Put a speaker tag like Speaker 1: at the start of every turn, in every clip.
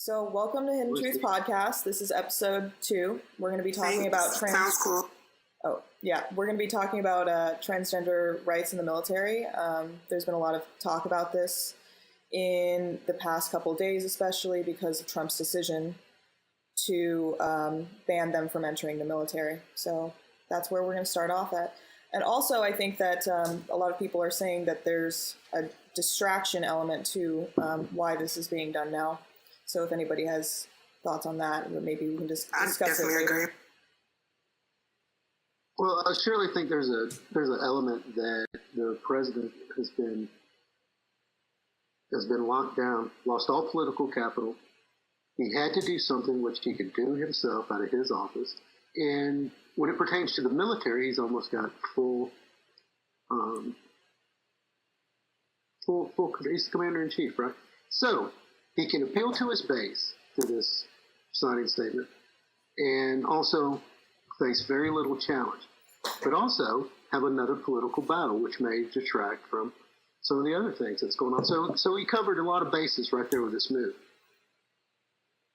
Speaker 1: So, welcome to Hidden Truth Podcast. This is episode 2. We're going to be talking about
Speaker 2: Sounds cool.
Speaker 1: Oh, yeah. We're going to be talking about transgender rights in the military. There's been a lot of talk about this in the past couple of days, especially because of Trump's decision to ban them from entering the military. So that's where we're going to start off at. And also, I think that a lot of people are saying that there's a distraction element to why this is being done now. So if anybody has thoughts on that, maybe we can just discuss it.
Speaker 2: I definitely agree.
Speaker 3: Well, I surely think there's an element that the president has been locked down, lost all political capital. He had to do something which he could do himself out of his office. And when it pertains to the military, he's almost got full he's commander-in-chief, right? So he can appeal to his base through this signing statement and also face very little challenge, but also have another political battle, which may detract from some of the other things that's going on. So he covered a lot of bases right there with this move.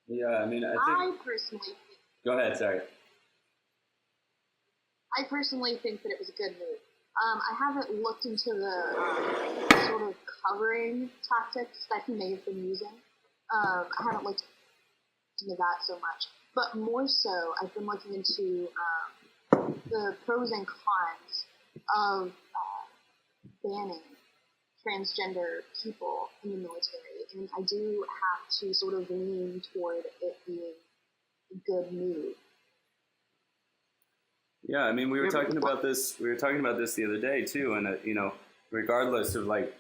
Speaker 4: Yeah, I mean,
Speaker 5: I personally...
Speaker 4: Go ahead, sorry.
Speaker 5: I personally think that it was a good move. I haven't looked into the sort of covering tactics that he may have been using. I haven't looked into that so much. But more so, I've been looking into the pros and cons of banning transgender people in the military. And I do have to sort of lean toward it being a good move.
Speaker 4: Yeah, I mean, we were talking about this the other day too, and regardless of like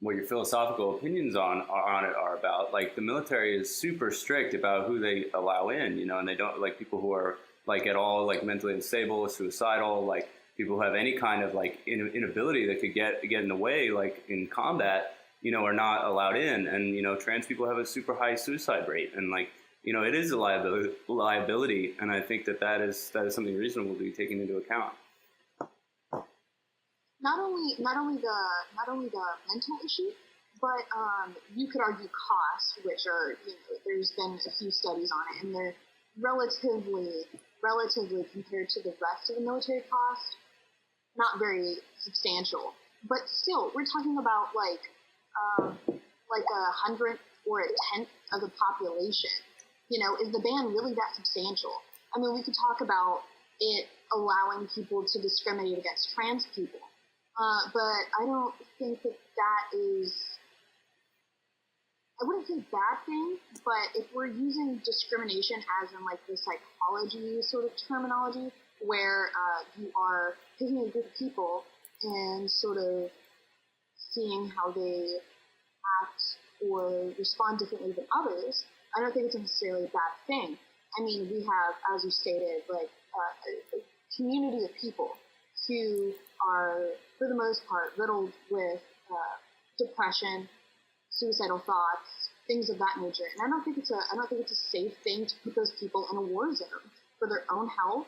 Speaker 4: what your philosophical opinions on it are about, like the military is super strict about who they allow in, and they don't like people who are like at all like mentally unstable, suicidal, like people who have any kind of like inability that could get in the way, like in combat, are not allowed in, and trans people have a super high suicide rate, and like. It is a liability, and I think that is something reasonable to be taken into account.
Speaker 5: Not only the mental issue, but you could argue cost, which are there's been a few studies on it, and they're relatively compared to the rest of the military cost, not very substantial. But still, we're talking about like 100th or a 10th of the population. Is the ban really that substantial? I mean, we could talk about it allowing people to discriminate against trans people, but I don't think that is, I wouldn't say bad thing, but if we're using discrimination as in like the psychology sort of terminology, where you are taking a group of people and sort of seeing how they act or respond differently than others, I don't think it's necessarily a bad thing. I mean, we have, as you stated, like a community of people who are, for the most part, riddled with depression, suicidal thoughts, things of that nature. And I don't think it's a safe thing to put those people in a war zone for their own health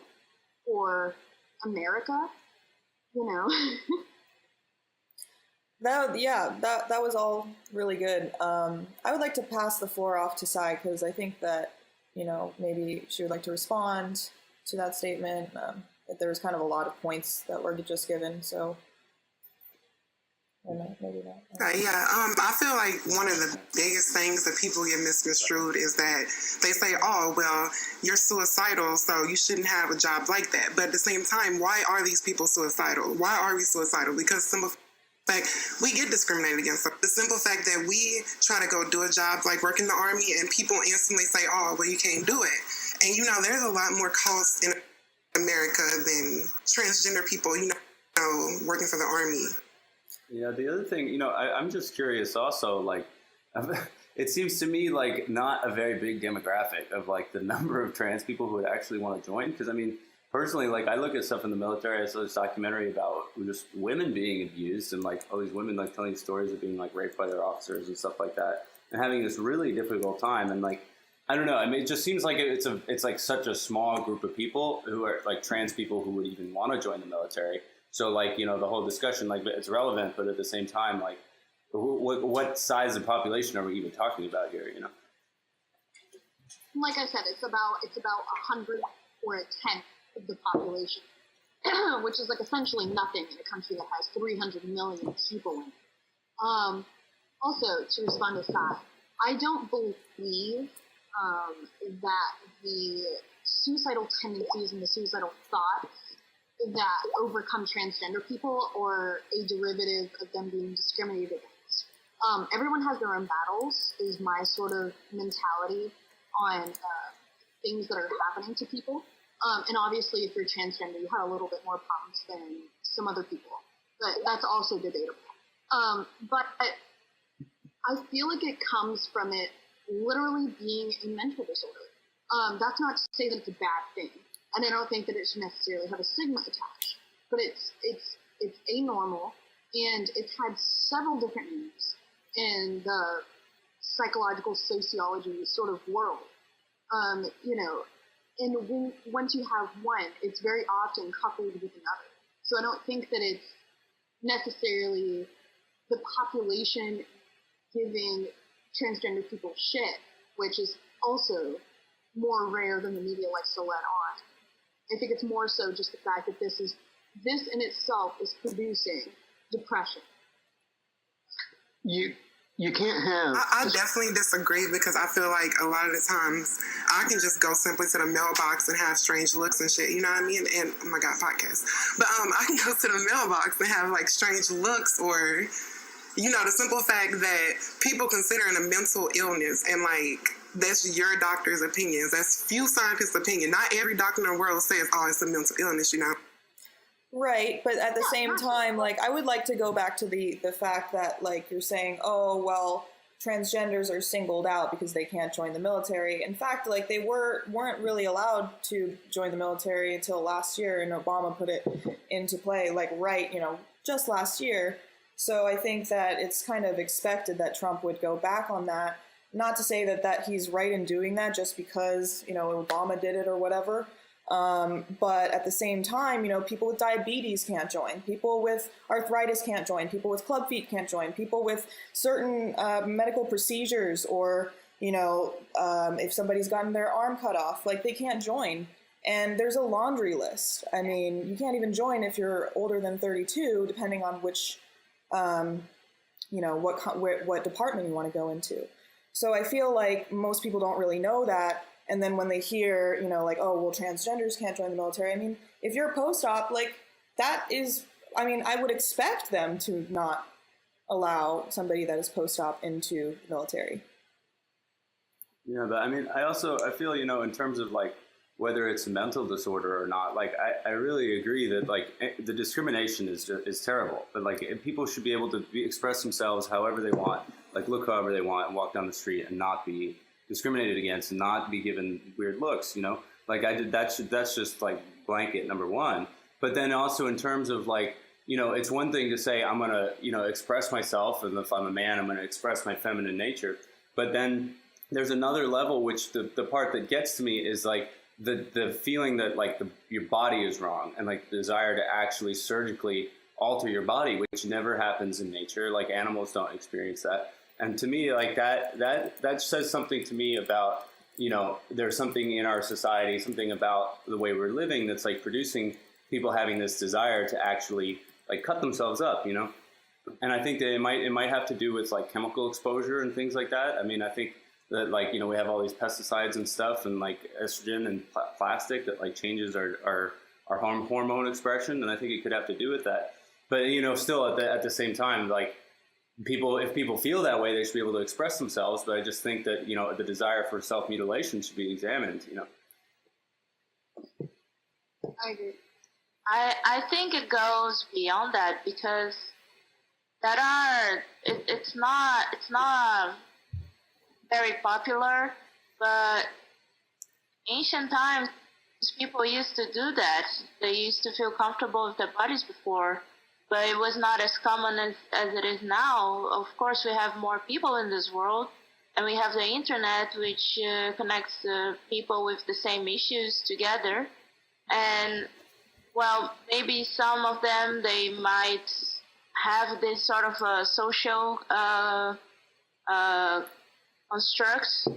Speaker 5: or America.
Speaker 1: That was all really good. I would like to pass the floor off to Sai because I think that, maybe she would like to respond to that statement. That there was kind of a lot of points that were just given, so maybe not.
Speaker 2: I feel like one of the biggest things that people get misconstrued is that they say, oh, well, you're suicidal, so you shouldn't have a job like that. But at the same time, why are these people suicidal? Why are we suicidal? Because we get discriminated against. The simple fact that we try to go do a job like work in the Army and people instantly say, oh, well, you can't do it. And, there's a lot more cost in America than transgender people, working for the Army.
Speaker 4: Yeah, the other thing, I'm just curious also, like, it seems to me like not a very big demographic of like the number of trans people who would actually want to join. Because, I mean, personally, like I look at stuff in the military. I saw this documentary about just women being abused and like all these women like telling stories of being like raped by their officers and stuff like that, and having this really difficult time. And like, I don't know. I mean, it just seems like it's like such a small group of people who are like trans people who would even want to join the military. So like, the whole discussion, like it's relevant, but at the same time, like what size of population are we even talking about here?
Speaker 5: like I said, it's about 100 or a tenth of the population, which is like essentially nothing in a country that has 300 million people in it. Also, to respond to Sai, I don't believe that the suicidal tendencies and the suicidal thoughts that overcome transgender people or a derivative of them being discriminated against. Everyone has their own battles, is my sort of mentality on things that are happening to people. And obviously, if you're transgender, you have a little bit more problems than some other people. But that's also debatable. But I feel like it comes from it literally being a mental disorder. That's not to say that it's a bad thing. And I don't think that it should necessarily have a stigma attached. But it's anormal, and it's had several different names in the psychological sociology sort of world. And once you have one, it's very often coupled with another. So I don't think that it's necessarily the population giving transgender people shit, which is also more rare than the media likes to let on. I think it's more so just the fact that this in itself is producing depression.
Speaker 3: You can't have.
Speaker 2: I definitely disagree because I feel like a lot of the times I can just go simply to the mailbox and have strange looks and shit, you know what I mean? And oh my God, podcast. But I can go to the mailbox and have like strange looks, or the simple fact that people consider it a mental illness, and like that's your doctor's opinions. That's few scientists' opinion. Not every doctor in the world says, "Oh, it's a mental illness,"
Speaker 1: Right, but at the same time, like, I would like to go back to the fact that, like, you're saying, oh, well, transgenders are singled out because they can't join the military. In fact, like, they weren't really allowed to join the military until last year, and Obama put it into play, like, just last year. So I think that it's kind of expected that Trump would go back on that. Not to say that he's right in doing that just because, Obama did it or whatever. But at the same time, people with diabetes can't join. People with arthritis can't join. People with club feet can't join. People with certain medical procedures, or, if somebody's gotten their arm cut off, like, they can't join. And there's a laundry list. I mean, you can't even join if you're older than 32, depending on which, what department you want to go into. So I feel like most people don't really know that. And then when they hear, oh, well, transgenders can't join the military. I mean, if you're a post-op, like, that is, I would expect them to not allow somebody that is post-op into the military.
Speaker 4: Yeah, but I feel, in terms of like whether it's a mental disorder or not, like, I really agree that like the discrimination is terrible. But like, people should be able to express themselves however they want, like look however they want, and walk down the street and not be discriminated against and not be given weird looks, like that's just like blanket number one. But then also in terms of like, it's one thing to say I'm going to, express myself, and if I'm a man, I'm going to express my feminine nature. But then there's another level, which the part that gets to me is like the feeling that like your body is wrong, and like the desire to actually surgically alter your body, which never happens in nature. Like, animals don't experience that. And to me, like that says something to me about, there's something in our society, something about the way we're living that's like producing people having this desire to actually like cut themselves up, And I think that it might have to do with like chemical exposure and things like that. I think that like, we have all these pesticides and stuff, and like estrogen and plastic that like changes our hormone expression. And I think it could have to do with that. But, still at the same time, like, if people feel that way, they should be able to express themselves. But I just think that, the desire for self-mutilation should be examined,
Speaker 5: I agree.
Speaker 6: I think it goes beyond that, because it's not very popular, but ancient times people used to do that. They used to feel comfortable with their bodies before. But it was not as common as it is now. Of course, we have more people in this world, and we have the internet, which connects people with the same issues together. And, well, maybe some of them, they might have this sort of a social construct,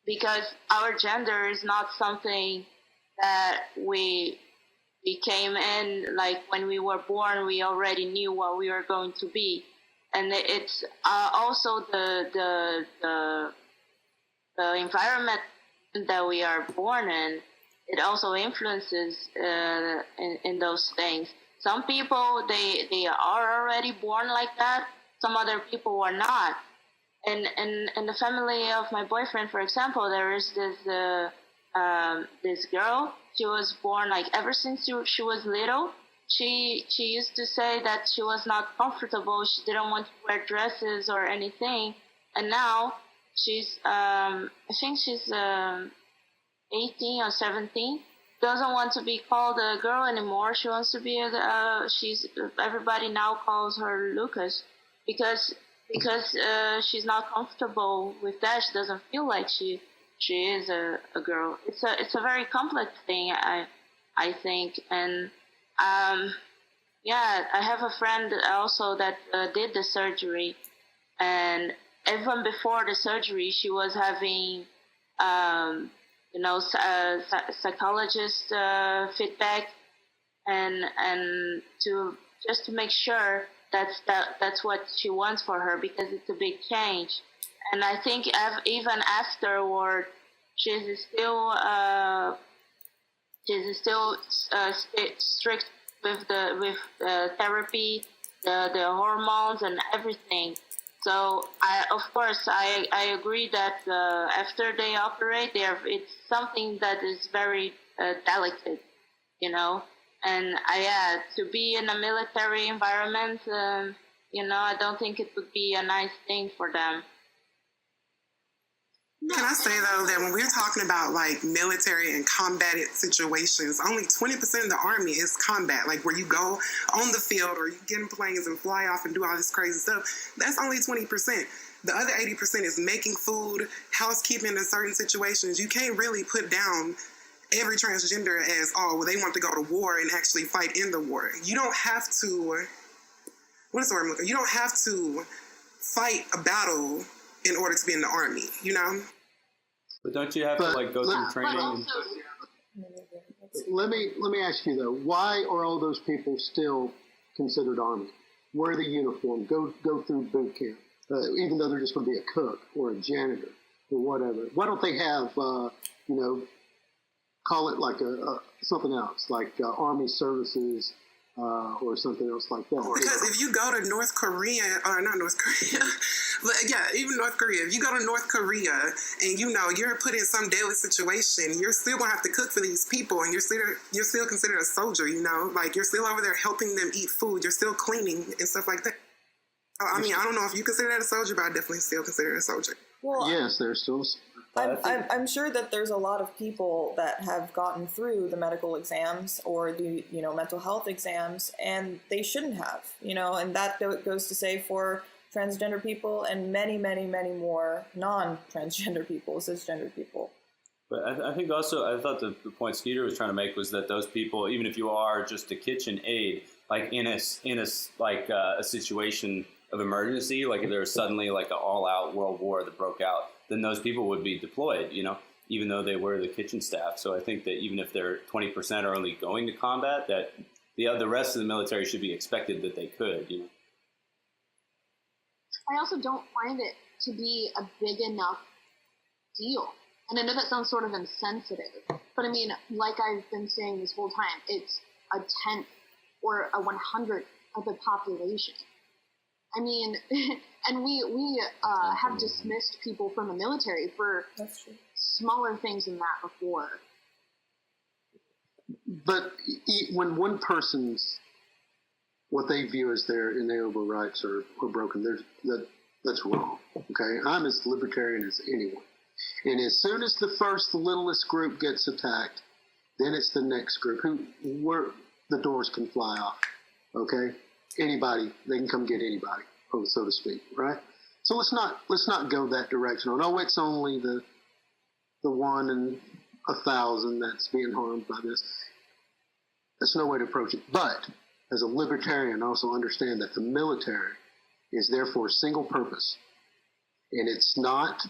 Speaker 6: because our gender is not something that we came in, like when we were born, we already knew what we were going to be. And it's also the environment that we are born in. It also influences in those things. Some people, they are already born like that. Some other people are not. And in the family of my boyfriend, for example, there is this girl. She was born, like, ever since she was little. She used to say that she was not comfortable. She didn't want to wear dresses or anything. And now she's, I think she's 18 or 17. Doesn't want to be called a girl anymore. She wants to be everybody now calls her Lucas because she's not comfortable with that. She doesn't feel like she is a girl. It's a very complex thing, I think. And yeah, I have a friend also that did the surgery, and even before the surgery, she was having psychologist feedback, and to just to make sure that's what she wants for her, because it's a big change. And I think even afterward, she's still strict with therapy, the hormones and everything. So I agree that after they operate, it's something that is very delicate, you know. And to be in a military environment, I don't think it would be a nice thing for them.
Speaker 2: Can I say, though, that when we're talking about, like, military and combated situations, only 20% of the Army is combat, like where you go on the field or you get in planes and fly off and do all this crazy stuff. That's only 20%. The other 80% is making food, housekeeping in certain situations. You can't really put down every transgender as, they want to go to war and actually fight in the war. You don't have to, what is the word I'm looking for? You don't have to fight a battle in order to be in the Army, you know?
Speaker 4: But don't you have to go through training?
Speaker 3: Let me ask you though, why are all those people still considered Army? Wear the uniform, go through boot camp, even though they're just going to be a cook or a janitor or whatever. Why don't they have, call it like something else, like Army Services or something else like that?
Speaker 2: Because if you go to North Korea, or not North Korea, but yeah, even North Korea, if you go to North Korea and you're put in some daily situation, you're still gonna have to cook for these people, and you're still considered a soldier, like you're still over there helping them eat food, you're still cleaning and stuff like that. I mean, I don't know if you consider that a soldier, but I definitely still consider it a soldier.
Speaker 1: Well,
Speaker 3: yes, there's still.
Speaker 1: I'm sure that there's a lot of people that have gotten through the medical exams or the mental health exams, and they shouldn't have, and that goes to say for transgender people and many, many, many more non-transgender people, cisgender people.
Speaker 4: But I think also, I thought the point Skeeter was trying to make was that those people, even if you are just a kitchen aide, like in a situation of emergency, like if there was suddenly like an all-out world war that broke out, then those people would be deployed, even though they were the kitchen staff. So I think that even if they're 20% are only going to combat, that the rest of the military should be expected that they could,
Speaker 5: I also don't find it to be a big enough deal. And I know that sounds sort of insensitive, but I mean, like I've been saying this whole time, it's a 10th or a 100th of the population. I mean, and we have dismissed people from the military for smaller things than that before.
Speaker 3: But when one person's, what they view as their inalienable rights are broken, that's wrong. Okay, I'm as libertarian as anyone. And as soon as the littlest group gets attacked, then it's the next group where the doors can fly off. Okay. Anybody, they can come get anybody, so to speak, right? So let's not go that direction. It's only the 1 in 1,000 that's being harmed by this. That's no way to approach it. But as a libertarian, I also understand that the military is there for a single purpose, and it's not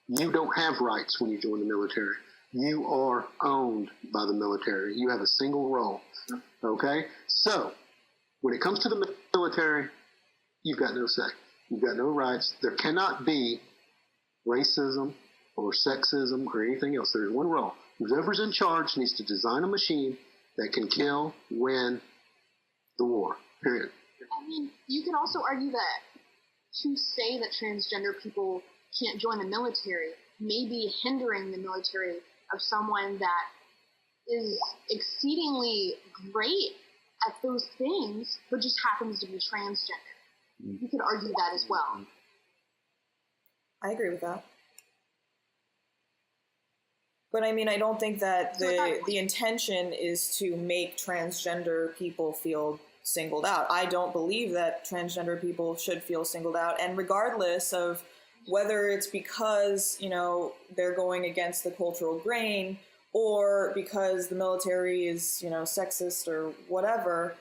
Speaker 3: You don't have rights when you join the military. You are owned by the military. You have a single role. Okay? So, when it comes to the military, you've got no say. You've got no rights. There cannot be racism or sexism or anything else. There's one role. Whoever's in charge needs to design a machine that can kill, win the war. Period.
Speaker 5: I mean, you could also argue that to say that transgender people can't join the military may be hindering the military of someone that is exceedingly great at those things, but just happens to be transgender. You could argue that as well.
Speaker 1: I agree with that. But I mean, I don't think that the intention is to make transgender people feel singled out. I don't believe that transgender people should feel singled out. And regardless of whether it's because, you know, they're going against the cultural grain or because the military is, you know, sexist or whatever,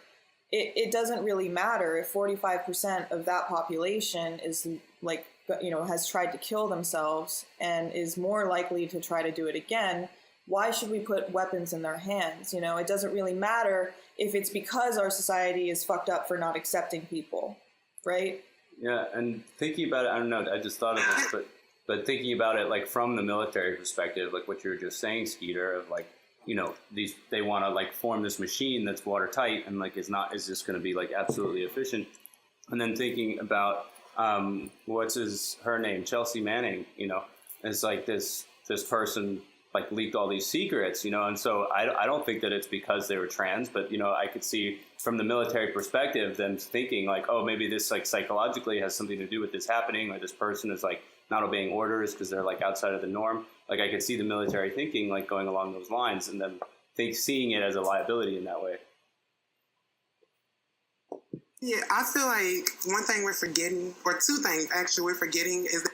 Speaker 1: it doesn't really matter if 45% of that population is like, you know, has tried to kill themselves and is more likely to try to do it again. Why should we put weapons in their hands? You know, it doesn't really matter if it's because our society is fucked up for not accepting people, right?
Speaker 4: Yeah, and thinking about it, I don't know, I just thought of this, but thinking about it like from the military perspective, like what you were just saying, Skeeter, of like, you know, they want to like form this machine that's watertight and like is just going to be like absolutely efficient. And then thinking about her name, Chelsea Manning, you know, is like this person like leaked all these secrets, you know, and so I don't think that it's because they were trans, but, you know, I could see from the military perspective them thinking like, oh, maybe this like psychologically has something to do with this happening, or this person is like not obeying orders because they're like outside of the norm. Like I could see the military thinking like going along those lines and then seeing it as a liability in that way.
Speaker 2: Yeah, I feel like one thing we're forgetting, or two things actually we're forgetting, is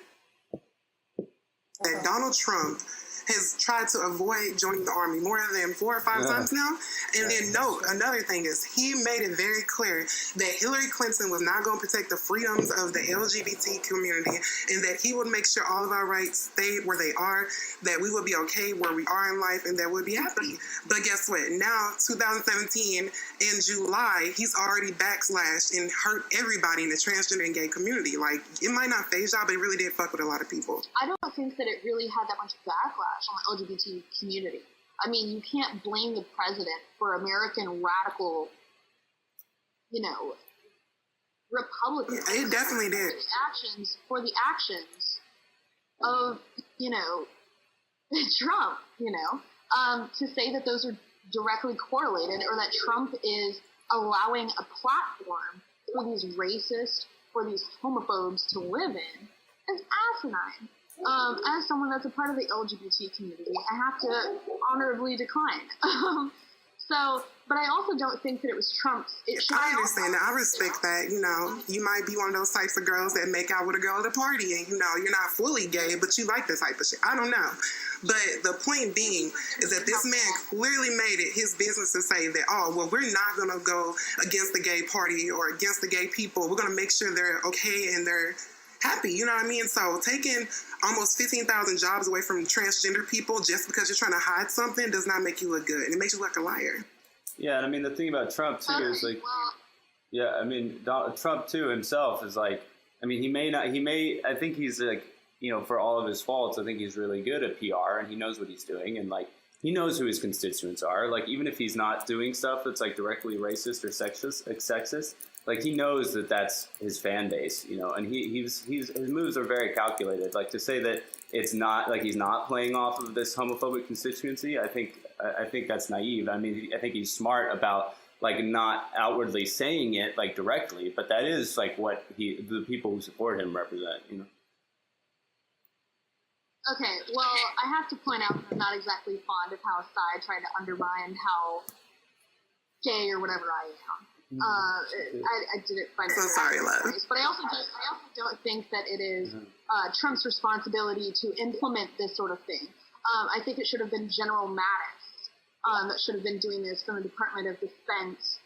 Speaker 2: that Donald Trump has tried to avoid joining the Army more than 4 or 5 times now. And then note, another thing is he made it very clear that Hillary Clinton was not going to protect the freedoms of the LGBT community and that he would make sure all of our rights stayed where they are, that we would be okay where we are in life, and that we'd be happy. But guess what? Now, 2017, in July, he's already backslashed and hurt everybody in the transgender and gay community. Like, it might not phase y'all, but it really did fuck with a lot of people.
Speaker 5: I don't think that it really had that much backlash on the LGBT community. I mean, you can't blame the president for American radical, you know, Republicans.
Speaker 2: Yeah, it definitely did.
Speaker 5: For the actions of, you know, Trump, you know, to say that those are directly correlated, or that Trump is allowing a platform for these racists, for these homophobes to live in, is asinine. As someone that's a part of the LGBT community, I have to honorably decline. But I also don't think that it was Trump's.
Speaker 2: I understand that. I respect that. You know, you might be one of those types of girls that make out with a girl at a party and, you know, you're not fully gay, but you like this type of shit. I don't know. But the point being is that this man clearly made it his business to say that, oh, well, we're not going to go against the gay party or against the gay people. We're going to make sure they're okay and they're happy, you know what I mean? So taking almost 15,000 jobs away from transgender people just because you're trying to hide something does not make you look good. And it makes you look like a liar.
Speaker 4: Yeah, and I mean, the thing about Trump, too, is like, yeah, I mean, Trump, too, himself is like, I mean, I think he's like, you know, for all of his faults, I think he's really good at PR and he knows what he's doing. And like, he knows who his constituents are. Like, even if he's not doing stuff that's like directly racist or sexist, like he knows that that's his fan base, you know, and his moves are very calculated. Like to say that it's not like he's not playing off of this homophobic constituency, I think that's naive. I mean, I think he's smart about like not outwardly saying it like directly, but that is like what the people who support him represent, you know.
Speaker 5: Okay, well, I have to point out that I'm not exactly fond of how Sai tried to undermine how gay or whatever I am. I didn't find it
Speaker 2: so sorry, love.
Speaker 5: But I also don't think that it is Trump's responsibility to implement this sort of thing. I think it should have been General Mattis that should have been doing this from the Department of Defense.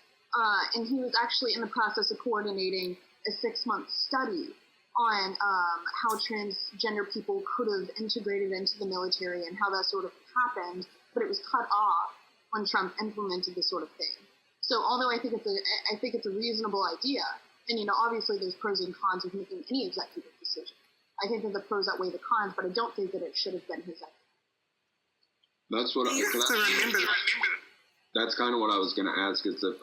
Speaker 5: And he was actually in the process of coordinating a 6-month study on how transgender people could have integrated into the military and how that sort of happened, but it was cut off when Trump implemented this sort of thing. So although I think it's a reasonable idea, and obviously there's pros and cons of making any executive decision. I think that the pros outweigh the cons, but I don't think that it should have been his idea.
Speaker 7: That's what
Speaker 2: You have to remember.
Speaker 7: that's kind of what I was going to ask, is if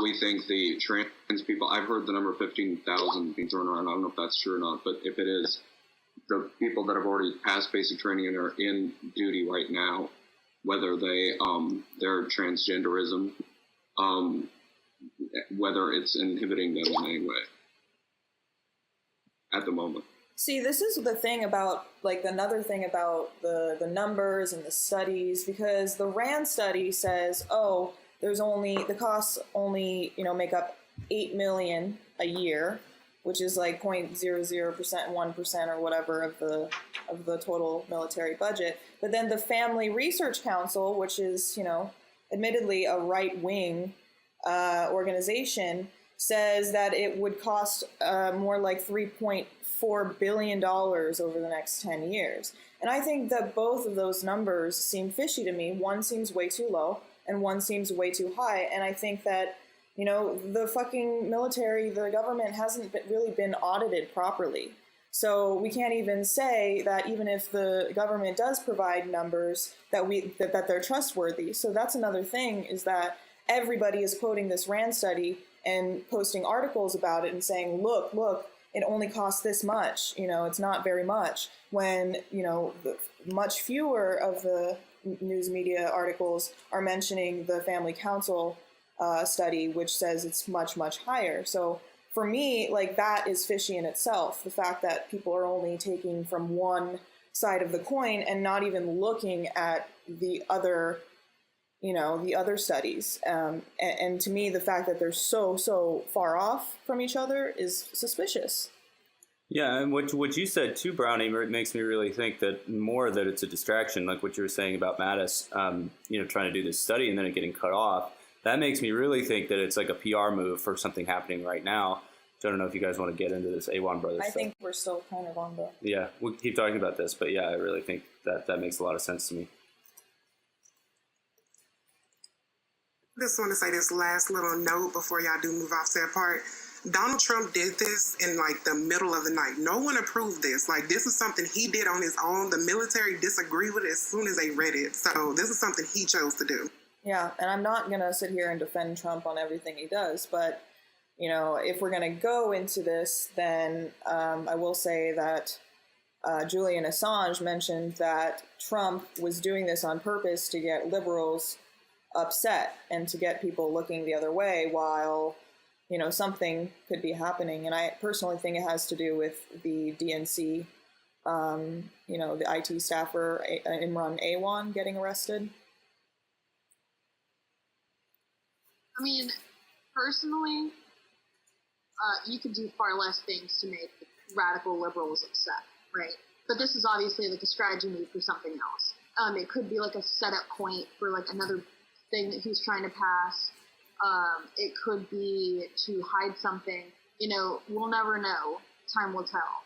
Speaker 7: we think the trans people, I've heard the number 15,000 being thrown around. I don't know if that's true or not, but if it is, the people that have already passed basic training and are in duty right now, whether their transgenderism, whether it's inhibiting them in any way at the moment.
Speaker 1: See, this is the thing about, another thing about the numbers and the studies, because the RAND study says, the costs only, make up 8 million a year, which is like 0.00%, 1% or whatever of the total military budget. But then the Family Research Council, which is, admittedly a right-wing organization, says that it would cost more like $3.4 billion over the next 10 years. And I think that both of those numbers seem fishy to me. One seems way too low and one seems way too high. And I think that, the fucking military, the government hasn't really been audited properly. So we can't even say that even if the government does provide numbers that they're trustworthy. So that's another thing, is that everybody is quoting this RAND study and posting articles about it and saying, look, it only costs this much. It's not very much. When, much fewer of the news media articles are mentioning the Family Council study, which says it's much, much higher. So for me, that is fishy in itself. The fact that people are only taking from one side of the coin and not even looking at the other studies. And to me, the fact that they're so far off from each other is suspicious.
Speaker 4: Yeah, and what you said too, Brownie, makes me really think that it's a distraction, like what you were saying about Mattis, trying to do this study and then it getting cut off. That makes me really think that it's like a PR move for something happening right now. So I don't know if you guys want to get into this Awan Brothers stuff.
Speaker 1: I think we're still kind of on the...
Speaker 4: Yeah, we'll keep talking about this, but yeah, I really think that makes a lot of sense to me.
Speaker 2: I just want to say this last little note before y'all do move off to that part. Donald Trump did this in the middle of the night. No one approved this. This is something he did on his own. The military disagreed with it as soon as they read it. So this is something he chose to do. Yeah,
Speaker 1: and I'm not going to sit here and defend Trump on everything he does, but, if we're going to go into this, then I will say that Julian Assange mentioned that Trump was doing this on purpose to get liberals upset and to get people looking the other way while, something could be happening. And I personally think it has to do with the DNC, the IT staffer, Imran Awan, getting arrested.
Speaker 5: I mean, personally, you could do far less things to make radical liberals upset, right? But this is obviously a strategy move for something else. It could be a setup point for another thing that he's trying to pass. It could be to hide something. We'll never know. Time will tell.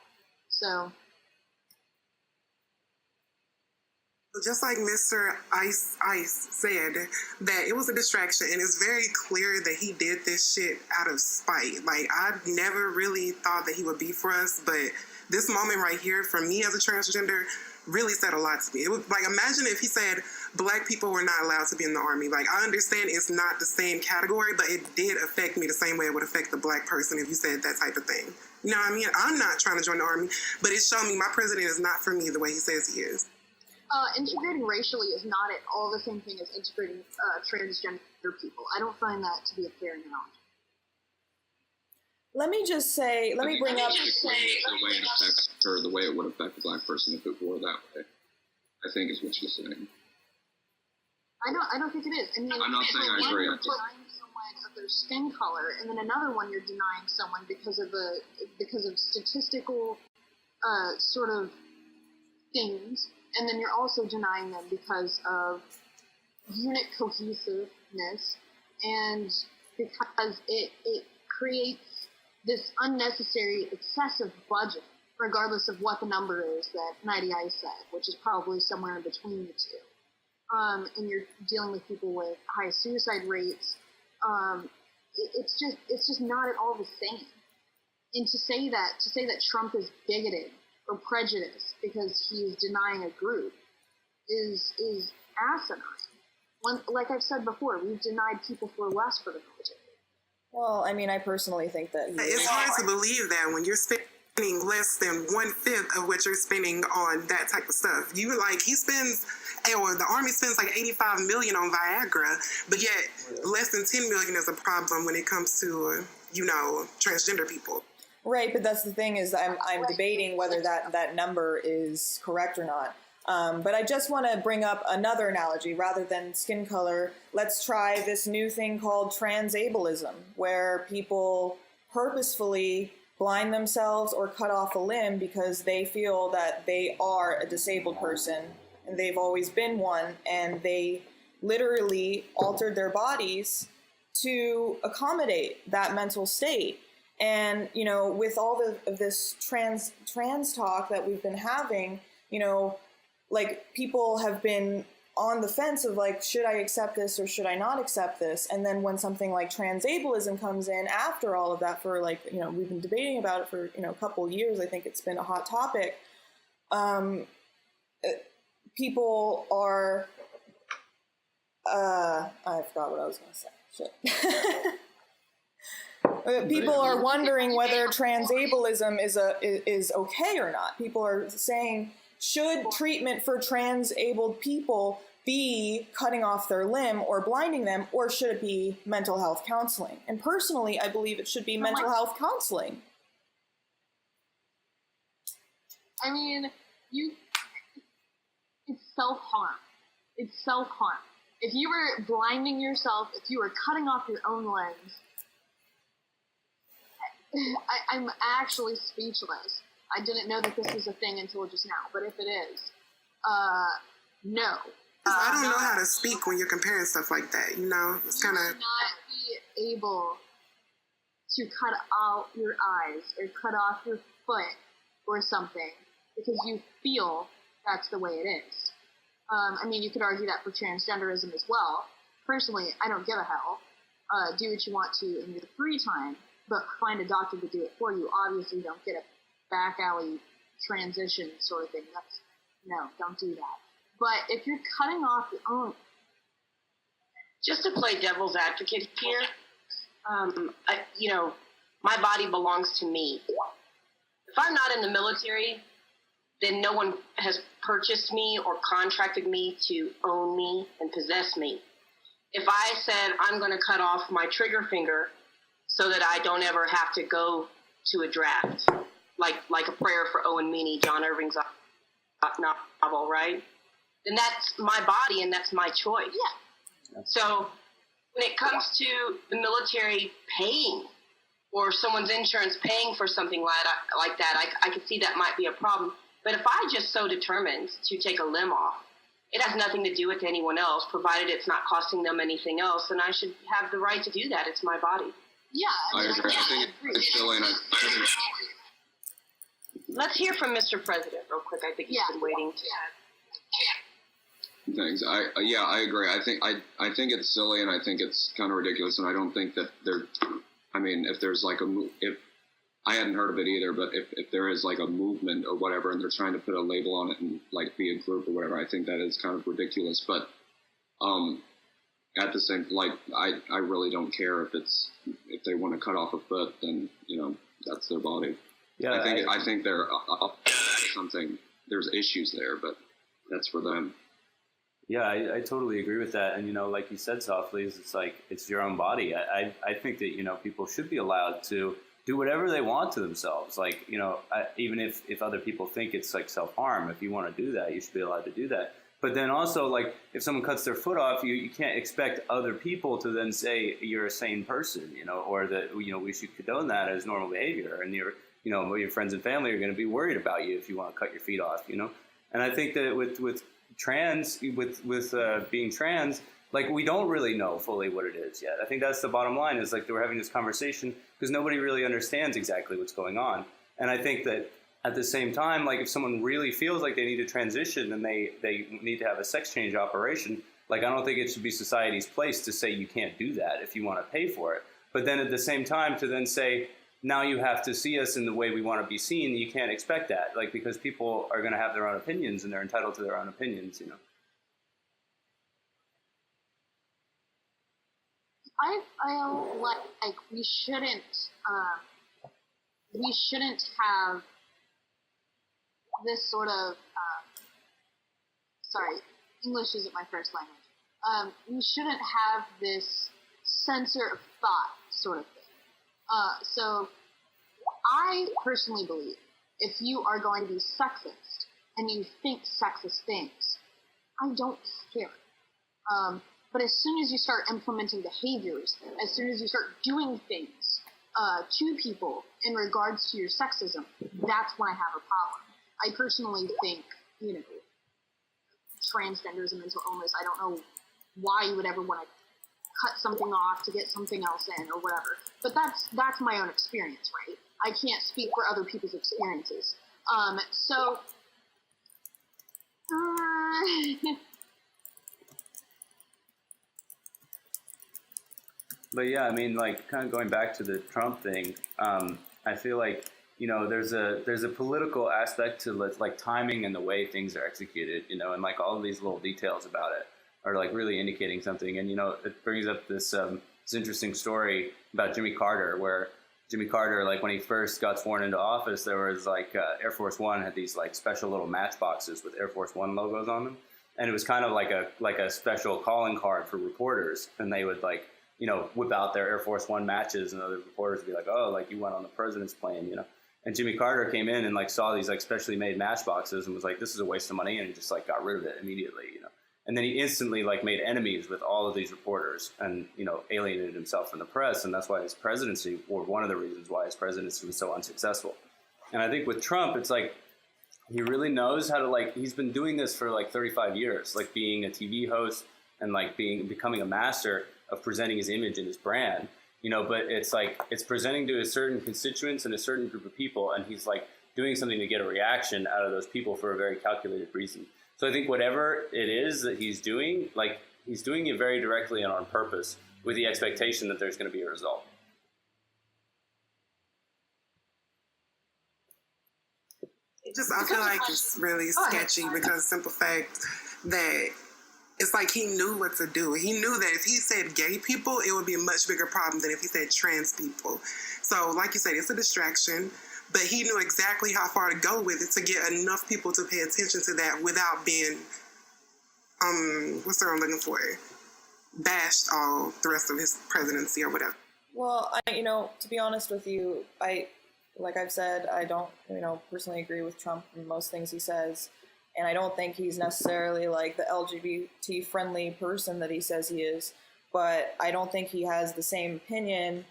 Speaker 5: So.
Speaker 2: Just like Mr. Ice said, that it was a distraction, and it's very clear that he did this shit out of spite. I never really thought that he would be for us, but this moment right here, for me as a transgender, really said a lot to me. It was imagine if he said Black people were not allowed to be in the Army. I understand it's not the same category, but it did affect me the same way it would affect the Black person if you said that type of thing. You know what I mean? I'm not trying to join the Army, but it showed me my president is not for me the way he says he is.
Speaker 5: Integrating racially is not at all the same thing as integrating transgender people. I don't find that to be a fair analogy.
Speaker 1: Let me bring up
Speaker 7: the way it would affect a Black person if it were that way, I think is what she's saying.
Speaker 5: I don't think it is. I mean,
Speaker 7: I'm not saying I agree.
Speaker 5: You're denying someone of their skin color, and then another one you're denying someone because of statistical sort of things, and then you're also denying them because of unit cohesiveness, and because it creates this unnecessary, excessive budget, regardless of what the number is that Nighty Ice said, which is probably somewhere in between the two. And you're dealing with people with high suicide rates. It's just not at all the same. And to say that Trump is bigoted or prejudiced because he is denying a group is asinine. Like I've said before, we've denied people for less for the military.
Speaker 1: Well, I mean, I personally think that
Speaker 2: It's hard to believe that when you're spending less than 1/5 of what you're spending on that type of stuff. The Army spends like $85 million on Viagra, but yet less than $10 million is a problem when it comes to, transgender people.
Speaker 1: right, but that's the thing is I'm debating whether that number is correct or not. But I just want to bring up another analogy rather than skin color. Let's try this new thing called transableism, where people purposefully blind themselves or cut off a limb because they feel that they are a disabled person and they've always been one, and they literally altered their bodies to accommodate that mental state. And, with all of this trans talk that we've been having, like people have been on the fence of like, should I accept this or should I not accept this? And then when something like transableism comes in after all of that for like, we've been debating about it for, a couple of years. I think it's been a hot topic. People are, I forgot what I was going to say. Shit. People are wondering whether transableism is okay or not. People are saying, should treatment for transabled people be cutting off their limb or blinding them, or should it be mental health counseling? And personally, I believe it should be mental health counseling.
Speaker 5: I mean, it's self-harm. It's self-harm. If you were blinding yourself, if you were cutting off your own limbs, I'm actually speechless. I didn't know that this was a thing until just now, but if it is, no.
Speaker 2: I don't know how to speak when you're comparing stuff like that, It's kind of...
Speaker 5: You should not be able to cut out your eyes or cut off your foot or something because you feel that's the way it is. You could argue that for transgenderism as well. Personally, I don't give a hell. Do what you want to in your free time, but find a doctor to do it for you. Obviously, don't get a back alley transition sort of thing. Don't do that. But if you're cutting off your own...
Speaker 8: Just to play devil's advocate here, my body belongs to me. If I'm not in the military, then no one has purchased me or contracted me to own me and possess me. If I said I'm going to cut off my trigger finger so that I don't ever have to go to a draft, like A Prayer for Owen Meany, John Irving's novel, right? Then that's my body and that's my choice.
Speaker 5: Yeah.
Speaker 8: So when it comes to the military paying or someone's insurance paying for something like that, I could see that might be a problem. But if I just so determined to take a limb off, it has nothing to do with anyone else, provided it's not costing them anything else, and I should have the right to do that. It's my body.
Speaker 5: Yeah.
Speaker 7: I agree. I think it's silly, and
Speaker 8: Let's hear from Mr. President real quick. I think he's been waiting.
Speaker 7: Thanks. I agree. I think it's silly, and I think it's kind of ridiculous, and I don't think that if there's like if I hadn't heard of it either, but if there is like a movement or whatever, and they're trying to put a label on it and like be a group or whatever, I think that is kind of ridiculous. But at the same, I really don't care if they want to cut off a foot, then that's their body. Yeah, I think they're something. There's issues there, but that's for them.
Speaker 4: Yeah, I totally agree with that. And, like you said, Softly, it's your own body. I think that, people should be allowed to do whatever they want to themselves. Even if other people think it's like self-harm, if you want to do that, you should be allowed to do that. But then also, if someone cuts their foot off, you can't expect other people to then say you're a sane person, or that, we should condone that as normal behavior. And your friends and family are going to be worried about you if you want to cut your feet off, And I think that with being trans, like, we don't really know fully what it is yet. I think that's the bottom line, is like we're having this conversation because nobody really understands exactly what's going on. And I think that at the same time, like, if someone really feels like they need to transition and they need to have a sex change operation, like, I don't think it should be society's place to say you can't do that if you want to pay for it. But then at the same time to then say, now you have to see us in the way we want to be seen, you can't expect that, like, because people are going to have their own opinions and they're entitled to their own opinions, you know.
Speaker 5: I feel like we shouldn't have this sort of sorry, English isn't my first language. We shouldn't have this censor of thought sort of thing. So I personally believe if you are going to be sexist and you think sexist things, I don't care. But as soon as you start implementing behaviors, as soon as you start doing things to people in regards to your sexism, that's when I have a problem. I personally think, you know, transgender is a mental illness. I don't know why you would ever want to cut something off to get something else in or whatever. But that's my own experience, right? I can't speak for other people's experiences.
Speaker 4: But yeah, I mean, like, kind of going back to the Trump thing, I feel like, you know, there's a political aspect to, like, timing and the way things are executed, you know, and like all of these little details about it are like really indicating something. And, you know, it brings up this interesting story about Jimmy Carter, where Jimmy Carter, like, when he first got sworn into office, there was like Air Force One had these like special little matchboxes with Air Force One logos on them, and it was kind of like a special calling card for reporters, and they would, like, you know, whip out their Air Force One matches, and other reporters would be like, oh, like, you went on the president's plane, you know. And Jimmy Carter came in and, like, saw these, like, specially made matchboxes and was like, this is a waste of money, and he just, like, got rid of it immediately, you know. And then he instantly, like, made enemies with all of these reporters and, you know, alienated himself from the press, and that's why his presidency, or one of the reasons why his presidency was so unsuccessful. And I think with Trump, it's like, he really knows how to, like, he's been doing this for, like, 35 years, like, being a TV host and, like, becoming a master of presenting his image and his brand, you know, but it's like, it's presenting to a certain constituents and a certain group of people, and he's, like, doing something to get a reaction out of those people for a very calculated reason. So I think whatever it is that he's doing, like, he's doing it very directly and on purpose with the expectation that there's going to be a result.
Speaker 2: I feel like it's really sketchy because simple fact that it's like he knew what to do. He knew that if he said gay people, it would be a much bigger problem than if he said trans people. So, like you said, it's a distraction, but he knew exactly how far to go with it to get enough people to pay attention to that without being, what's the word I'm looking for? Bashed all the rest of his presidency or whatever.
Speaker 1: Well, to be honest with you, like I've said, I don't, personally agree with Trump in most things he says. And I don't think he's necessarily like the LGBT friendly person that he says he is. But I don't think he has the same opinion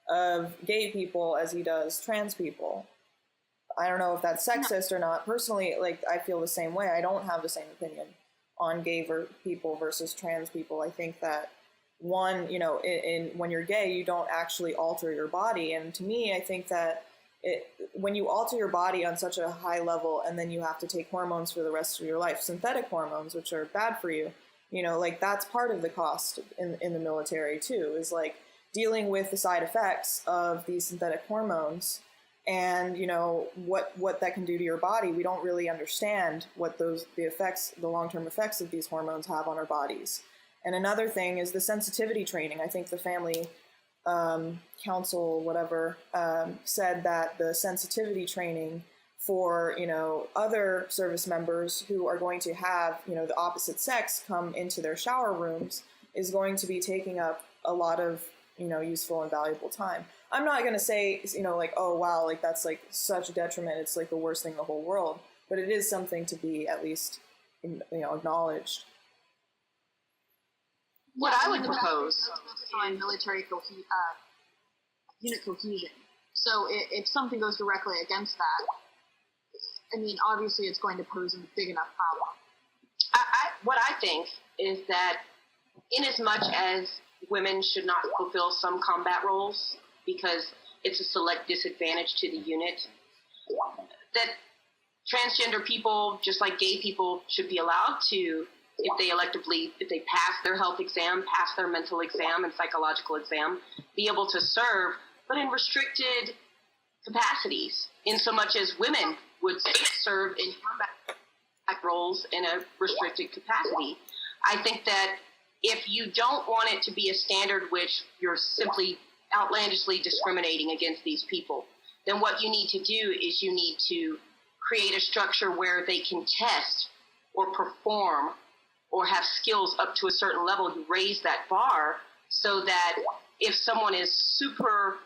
Speaker 1: of gay people as he does trans people. I don't know if that's sexist or not. Personally, like, I feel the same way. I don't have the same opinion on gay people versus trans people. I think that one, when you're gay, you don't actually alter your body. And to me, I think that when you alter your body on such a high level and then you have to take hormones for the rest of your life, synthetic hormones, which are bad for you, like, that's part of the cost in the military too, is like dealing with the side effects of these synthetic hormones and, what that can do to your body. We don't really understand what the long-term effects of these hormones have on our bodies. And another thing is the sensitivity training. I think the family council, whatever, said that the sensitivity training for, other service members who are going to have, the opposite sex come into their shower rooms is going to be taking up a lot of, useful and valuable time. I'm not going to say, like, oh, wow, like, that's like such a detriment. It's like the worst thing in the whole world. But it is something to be at least, acknowledged.
Speaker 5: What I would propose on military unit cohesion. So if something goes directly against that, I mean, obviously it's going to pose a big enough problem.
Speaker 8: What I think is that in as much as women should not fulfill some combat roles because it's a select disadvantage to the unit, that transgender people, just like gay people, should be allowed to, if they pass their health exam, pass their mental exam and psychological exam, be able to serve, but in restricted capacities, in so much as women would serve in combat roles in a restricted capacity. I think that if you don't want it to be a standard which you're simply outlandishly discriminating against these people, then what you need to do is you need to create a structure where they can test or perform or have skills up to a certain level. You raise that bar so that if someone is super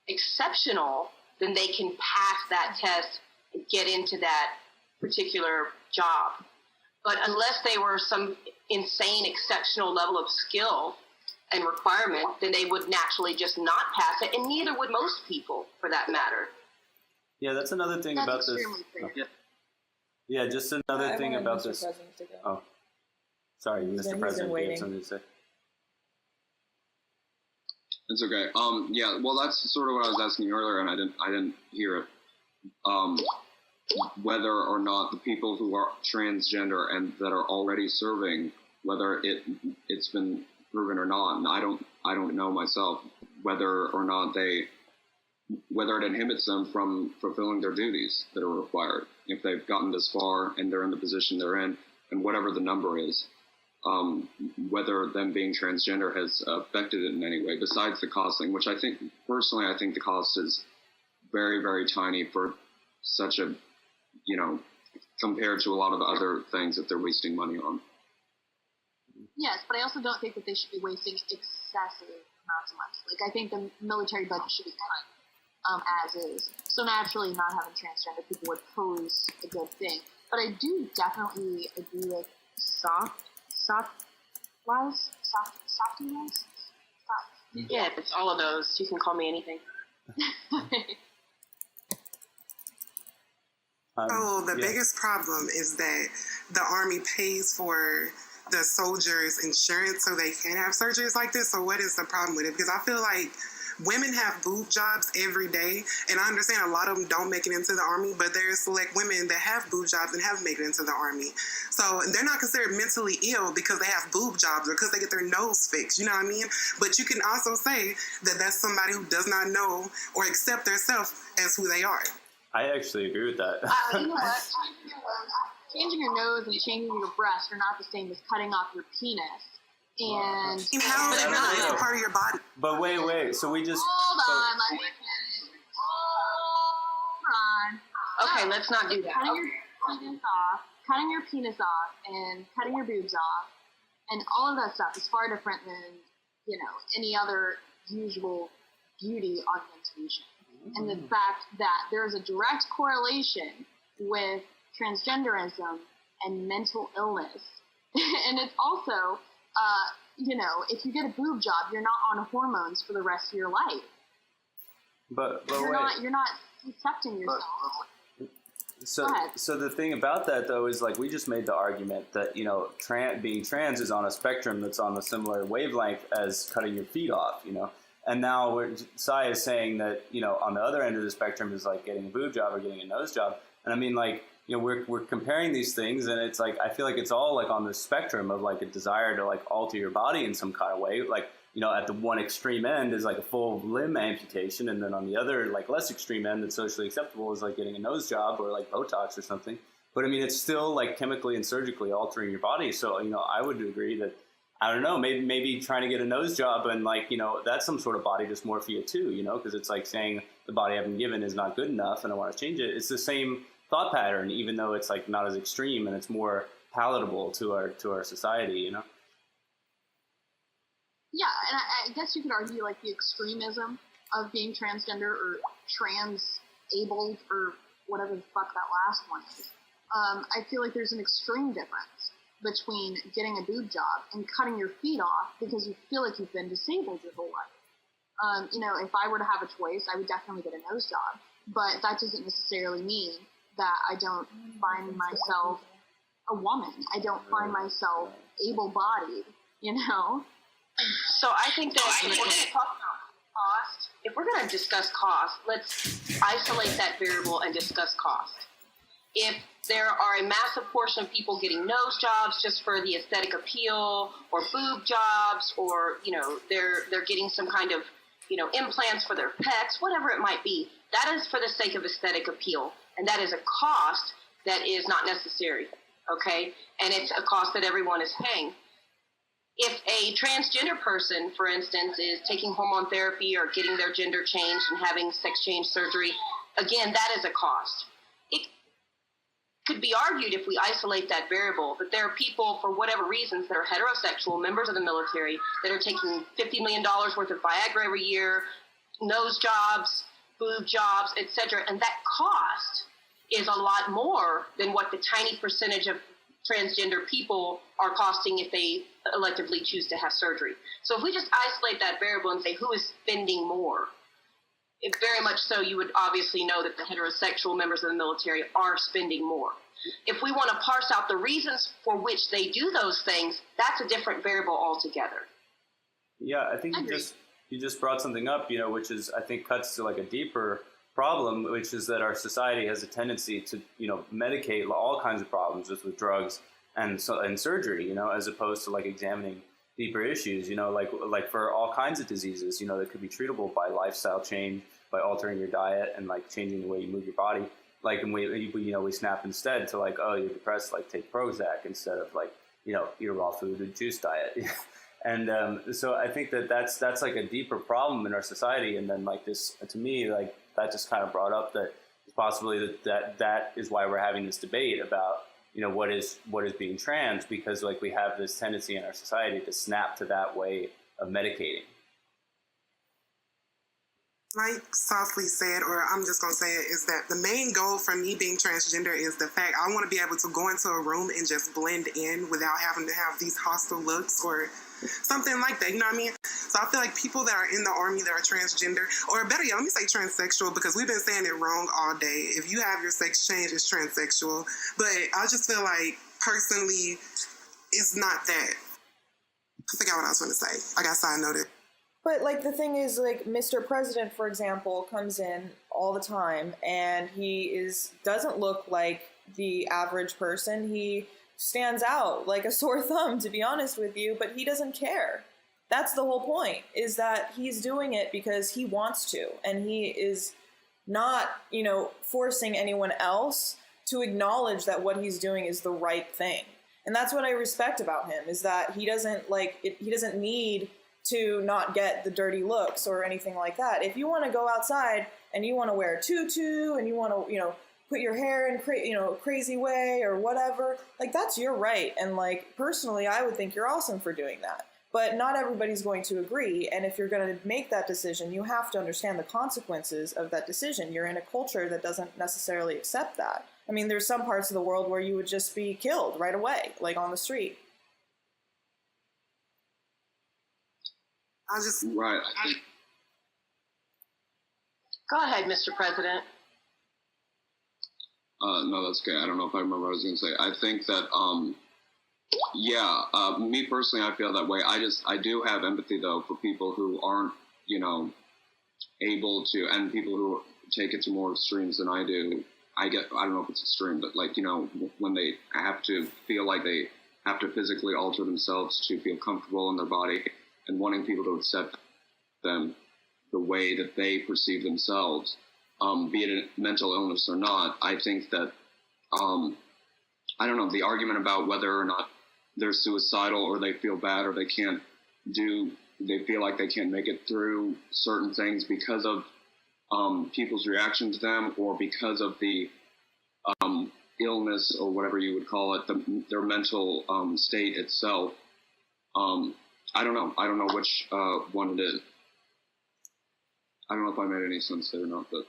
Speaker 8: exceptional, then they can pass that test and get into that particular job. But unless they were some insane exceptional level of skill and requirement, then they would naturally just not pass it, and neither would most people, for that matter.
Speaker 4: Yeah, that's another thing about this. Yeah, just another thing about this. Oh, sorry, Mr. President, you had something to say.
Speaker 7: It's okay. Yeah, well, that's sort of what I was asking earlier, and I didn't hear it. Whether or not the people who are transgender and that are already serving, whether it's been proven or not, and I don't know myself whether or not whether it inhibits them from fulfilling their duties that are required if they've gotten this far and they're in the position they're in, and whatever the number is, whether them being transgender has affected it in any way besides the costing, which I think the cost is very, very tiny for such a, compared to a lot of other things that they're wasting money on.
Speaker 5: Yes, but I also don't think that they should be wasting excessive amounts of money. Like, I think the military budget should be cut as is. So naturally, not having transgender people would pose a good thing. But I do definitely agree with softy ones.
Speaker 8: Yeah, it's all of those. You can call me anything.
Speaker 2: The biggest problem is that the Army pays for the soldiers' insurance so they can have surgeries like this. So what is the problem with it? Because I feel like women have boob jobs every day, and I understand a lot of them don't make it into the Army, but there's select women that have boob jobs and have made it into the Army. So they're not considered mentally ill because they have boob jobs or because they get their nose fixed, you know what I mean? But you can also say that that's somebody who does not know or accept themselves as who they are.
Speaker 4: I actually agree with that.
Speaker 5: You know what? Changing your nose and changing your breast are not the same as cutting off your penis. And
Speaker 2: how is it not? It's part of your body.
Speaker 4: But wait. So we just
Speaker 5: hold on. Let me finish. Hold on.
Speaker 8: Okay, let's not do that.
Speaker 5: Cutting your penis off and cutting your boobs off and all of that stuff is far different than, any other usual beauty augmentation. And the fact that there is a direct correlation with transgenderism and mental illness. And it's also, if you get a boob job, you're not on hormones for the rest of your life.
Speaker 4: But
Speaker 5: you're not accepting yourself.
Speaker 4: So the thing about that, though, is like we just made the argument that, being trans is on a spectrum that's on a similar wavelength as cutting your feet off, And now Sai is saying that, on the other end of the spectrum is like getting a boob job or getting a nose job. And I mean, like, we're comparing these things, and it's like, I feel like it's all like on the spectrum of like a desire to like alter your body in some kind of way. Like, at the one extreme end is like a full limb amputation. And then on the other, like less extreme end that's socially acceptable is like getting a nose job or like Botox or something. But I mean, it's still like chemically and surgically altering your body. So, I would agree that, I don't know, maybe trying to get a nose job and like, that's some sort of body dysmorphia too, because it's like saying the body I've been given is not good enough and I want to change it. It's the same thought pattern, even though it's like not as extreme and it's more palatable to our society,
Speaker 5: Yeah, and I guess you could argue like the extremism of being transgender or trans-abled or whatever the fuck that last one is. I feel like there's an extreme difference between getting a boob job and cutting your feet off because you feel like you've been disabled your whole life. If I were to have a choice, I would definitely get a nose job, but that doesn't necessarily mean that I don't find myself a woman. I don't find myself able-bodied you know?
Speaker 8: So I think that if we're going to talk about cost, if we're going to discuss cost, let's isolate that variable and discuss cost. If there are a massive portion of people getting nose jobs just for the aesthetic appeal, or boob jobs, or they're getting some kind of implants for their pets, whatever it might be, that is for the sake of aesthetic appeal, and that is a cost that is not necessary. Okay, and it's a cost that everyone is paying. If a transgender person, for instance, is taking hormone therapy or getting their gender changed and having sex change surgery, again, that is a cost. It could be argued, if we isolate that variable, that there are people, for whatever reasons, that are heterosexual, members of the military, that are taking $50 million worth of Viagra every year, nose jobs, boob jobs, etc., and that cost is a lot more than what the tiny percentage of transgender people are costing if they electively choose to have surgery. So if we just isolate that variable and say who is spending more, it very much so you would obviously know that the heterosexual members of the military are spending more. If we want to parse out the reasons for which they do those things, that's a different variable altogether.
Speaker 4: Yeah, I think you just brought something up, which is, I think, cuts to like a deeper problem, which is that our society has a tendency to, medicate all kinds of problems just with drugs and surgery, as opposed to like examining deeper issues, like for all kinds of diseases, that could be treatable by lifestyle change, by altering your diet and like changing the way you move your body. Like, and we snap instead to like, oh, you're depressed, like take Prozac instead of like, eat a raw food and juice diet. And so I think that's like a deeper problem in our society. And then like this, to me, like that just kind of brought up that it's possibly that is why we're having this debate about, what is being trans, because like we have this tendency in our society to snap to that way of medicating.
Speaker 2: Like softly said, or I'm just going to say it, is that the main goal for me being transgender is the fact I want to be able to go into a room and just blend in without having to have these hostile looks or something like that. You know what I mean? So I feel like people that are in the army that are transgender, or better yet, let me say transsexual, because we've been saying it wrong all day. If you have your sex change, it's transsexual. But I just feel like, personally, it's not that. I forgot what I was going to say. I got side noted.
Speaker 1: But, like, the thing is, like, Mr. President, for example, comes in all the time, and he doesn't look like the average person. He stands out like a sore thumb, to be honest with you, but he doesn't care. That's the whole point, is that he's doing it because he wants to, and he is not, forcing anyone else to acknowledge that what he's doing is the right thing. And that's what I respect about him, is that he doesn't, he doesn't need to not get the dirty looks or anything like that. If you want to go outside and you want to wear a tutu and you want to, put your hair in a crazy way or whatever, like, that's your right. And like, personally, I would think you're awesome for doing that. But not everybody's going to agree. And if you're going to make that decision, you have to understand the consequences of that decision. You're in a culture that doesn't necessarily accept that. I mean, there's some parts of the world where you would just be killed right away, like on the street.
Speaker 7: Right.
Speaker 8: Go ahead, Mr. President.
Speaker 7: No, that's okay. I don't know if I remember what I was going to say. I think that, me personally, I feel that way. I do have empathy, though, for people who aren't, able to, and people who take it to more extremes than I do. I don't know if it's extreme, but like, when they have to feel like they have to physically alter themselves to feel comfortable in their body and wanting people to accept them the way that they perceive themselves, be it a mental illness or not. I think that, I don't know, the argument about whether or not they're suicidal or they feel bad or they feel like they can't make it through certain things because of people's reaction to them or because of the illness or whatever you would call it, their mental state itself. I don't know. I don't know which one it is. I don't know if I made any sense there or not, but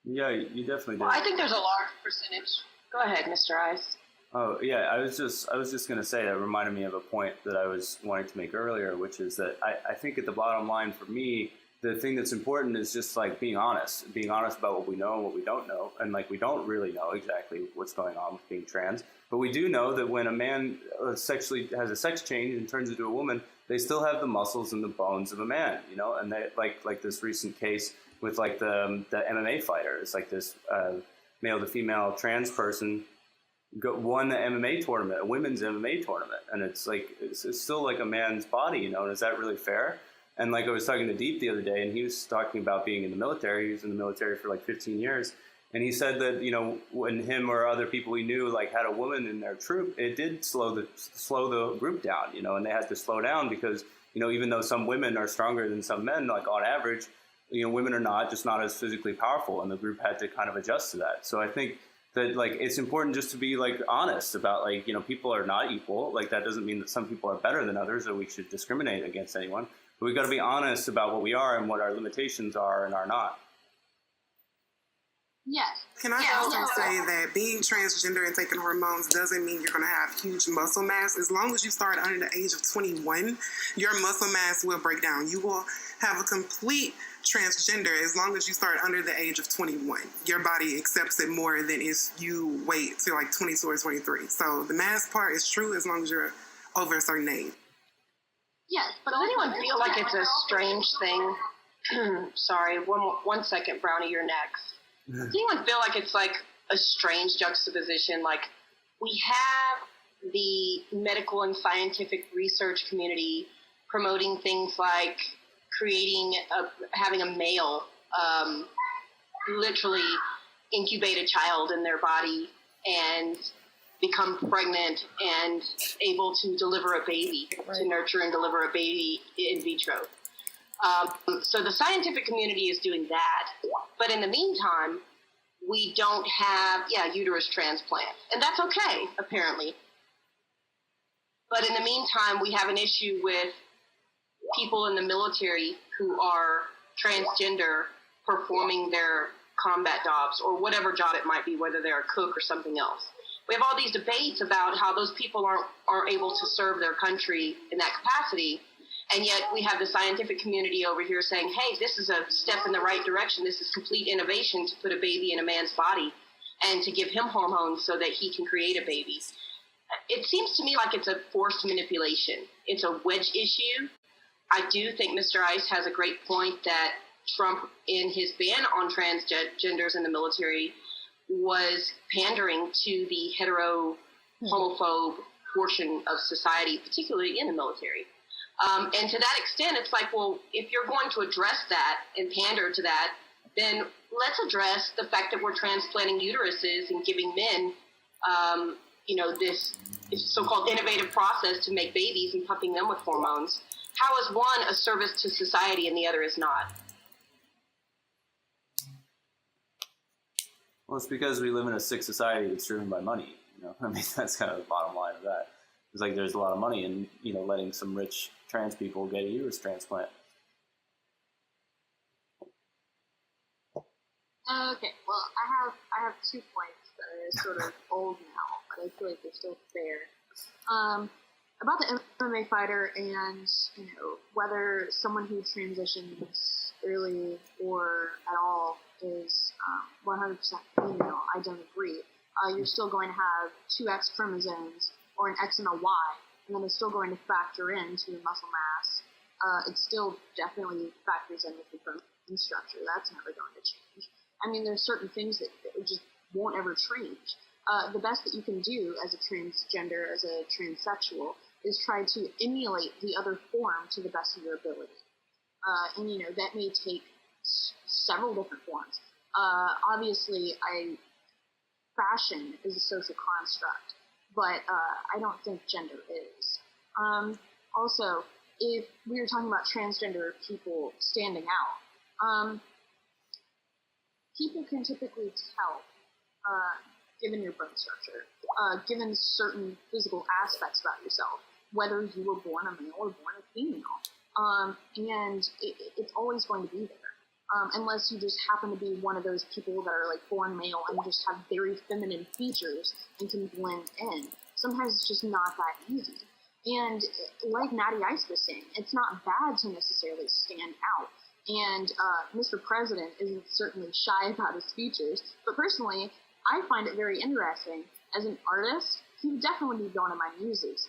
Speaker 4: yeah, you definitely did.
Speaker 8: Well, I think there's a large percentage. Go ahead, Mr. Ice.
Speaker 4: Oh yeah, I was just going to say, that reminded me of a point that I was wanting to make earlier, which is that I think at the bottom line for me, the thing that's important is just like being honest about what we know and what we don't know. And like, we don't really know exactly what's going on with being trans, but we do know that when a man sexually has a sex change and turns into a woman, they still have the muscles and the bones of a man, you know. And they like this recent case with like the MMA fighter. It's like this male to female trans person won the MMA tournament, a women's MMA tournament, and it's like it's still like a man's body, you know. And is that really fair? And like I was talking to Deep the other day, and he was talking about being in the military. He was in the military for like 15 years, and he said that, you know, when him or other people he knew like had a woman in their troop, it did slow the group down, you know. And they had to slow down because, you know, even though some women are stronger than some men, like on average, you know, women are just not as physically powerful, and the group had to kind of adjust to that. So I think that like it's important just to be like honest about, like, you know, people are not equal. Like that doesn't mean that some people are better than others or we should discriminate against anyone. But we've got to be honest about what we are and what our limitations are and are not.
Speaker 5: Yes.
Speaker 2: Can I also say that being transgender and taking hormones doesn't mean you're going to have huge muscle mass. As long as you start under the age of 21, your muscle mass will break down. You will have a complete transgender as long as you start under the age of 21. Your body accepts it more than if you wait to like 22 or 23. So the mass part is true as long as you're over a certain age.
Speaker 5: Yes, but
Speaker 8: Does anyone feel like it's a strange thing? Sorry, one second, Brownie, you're next. Does anyone feel like it's like a strange juxtaposition? Like, we have the medical and scientific research community promoting things like having a male literally incubate a child in their body and become pregnant and able to deliver a baby, to nurture and deliver a baby in vitro. So the scientific community is doing that. But in the meantime, we don't have, uterus transplant. And that's okay, apparently. But in the meantime, we have an issue with people in the military who are transgender performing their combat jobs or whatever job it might be, whether they're a cook or something else. We have all these debates about how those people aren't able to serve their country in that capacity, and yet we have the scientific community over here saying, hey, this is a step in the right direction. This is complete innovation to put a baby in a man's body and to give him hormones so that he can create a baby. It seems to me like it's a forced manipulation. It's a wedge issue. I do think Mr. Ice has a great point that Trump, in his ban on transgenders in the military, was pandering to the hetero homophobe portion of society, particularly in the military. And to that extent, it's like, well, if you're going to address that and pander to that, then let's address the fact that we're transplanting uteruses and giving men, this so-called innovative process to make babies and pumping them with hormones. How is one a service to society and the other is not?
Speaker 4: Well, it's because we live in a sick society that's driven by money. You know, I mean, that's kind of the bottom line of that. It's like there's a lot of money in, you know, letting some rich trans people get a uterus transplant.
Speaker 5: Okay, well, I have 2 points that are sort of old now, but I feel like they're still fair. About the MMA fighter and, whether someone who transitions early or at all is 100% female, I don't agree. You're still going to have 2 X chromosomes or an X and a Y, and then it's still going to factor into the muscle mass. It still definitely factors in with the bone structure. That's never going to change. I mean, there's certain things that just won't ever change. The best that you can do as a transgender, as a transsexual, is try to emulate the other form to the best of your ability. And that may take several different forms. Obviously, fashion is a social construct, but I don't think gender is. Also, if we were talking about transgender people standing out, people can typically tell, given your bone structure, given certain physical aspects about yourself, whether you were born a male or born a female. And it's always going to be there. Unless you just happen to be one of those people that are like born male and just have very feminine features and can blend in. Sometimes it's just not that easy. And like Natty Ice was saying, it's not bad to necessarily stand out. And Mr. President isn't certainly shy about his speeches, but personally, I find it very interesting. As an artist, he would definitely be one of my muses.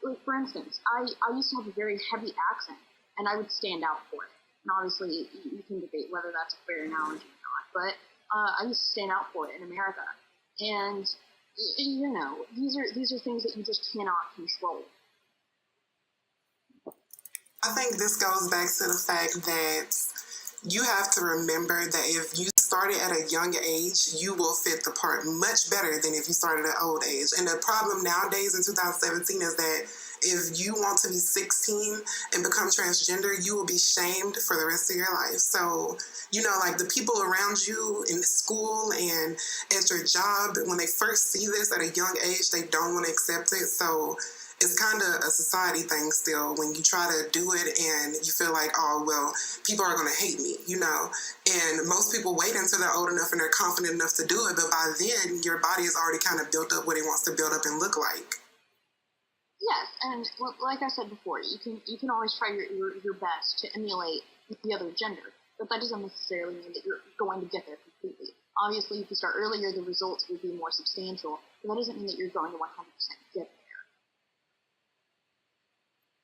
Speaker 5: Like, for instance, I used to have a very heavy accent, and I would stand out for it. And obviously, you can debate whether that's a fair analogy or not, but I used to stand out for it in America. And, you know, these are things that you just cannot control.
Speaker 2: I think this goes back to the fact that you have to remember that if you started at a young age, you will fit the part much better than if you started at old age. And the problem nowadays in 2017 is that if you want to be 16 and become transgender, you will be shamed for the rest of your life. So, you know, like the people around you in school and at your job, when they first see this at a young age, they don't want to accept it. So it's kind of a society thing still when you try to do it and you feel like, oh, well, people are going to hate me, you know. And most people wait until they're old enough and they're confident enough to do it. But by then, your body is already kind of built up what it wants to build up and look like.
Speaker 5: Yes, and like I said before, you can always try your best to emulate the other gender, but that doesn't necessarily mean that you're going to get there completely. Obviously, if you start earlier, the results will be more substantial, but that doesn't mean that you're going to 100% get there.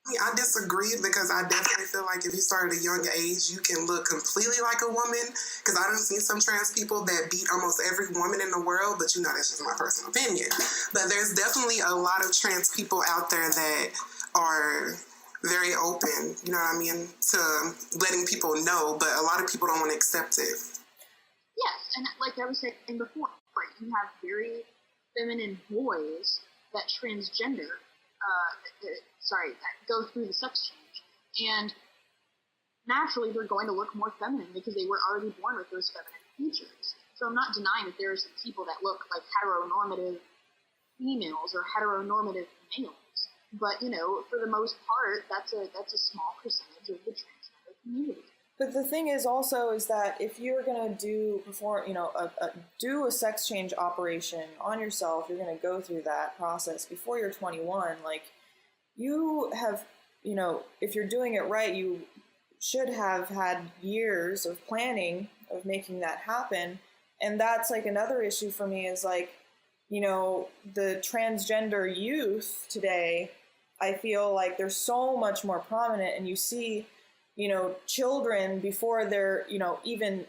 Speaker 2: I disagree because I definitely feel like if you start at a young age, you can look completely like a woman. Because I done seen some trans people that beat almost every woman in the world, but you know, that's just my personal opinion. But there's definitely a lot of trans people out there that are very open, you know what I mean, to letting people know, but a lot of people don't want to accept it.
Speaker 5: Yes, and like I was saying before, you have very feminine boys that transgender, that go through the sex change, and naturally they're going to look more feminine because they were already born with those feminine features. So I'm not denying that there are some people that look like heteronormative females or heteronormative males, but you know, for the most part, that's a small percentage of the transgender community.
Speaker 1: But the thing is also is that if you're gonna do a sex change operation on yourself, you're gonna go through that process before you're 21. Like, you have, you know, if you're doing it right, you should have had years of planning of making that happen. And that's like another issue for me is like, you know, the transgender youth today, I feel like they're so much more prominent, and you see, you know, children before they're, you know, even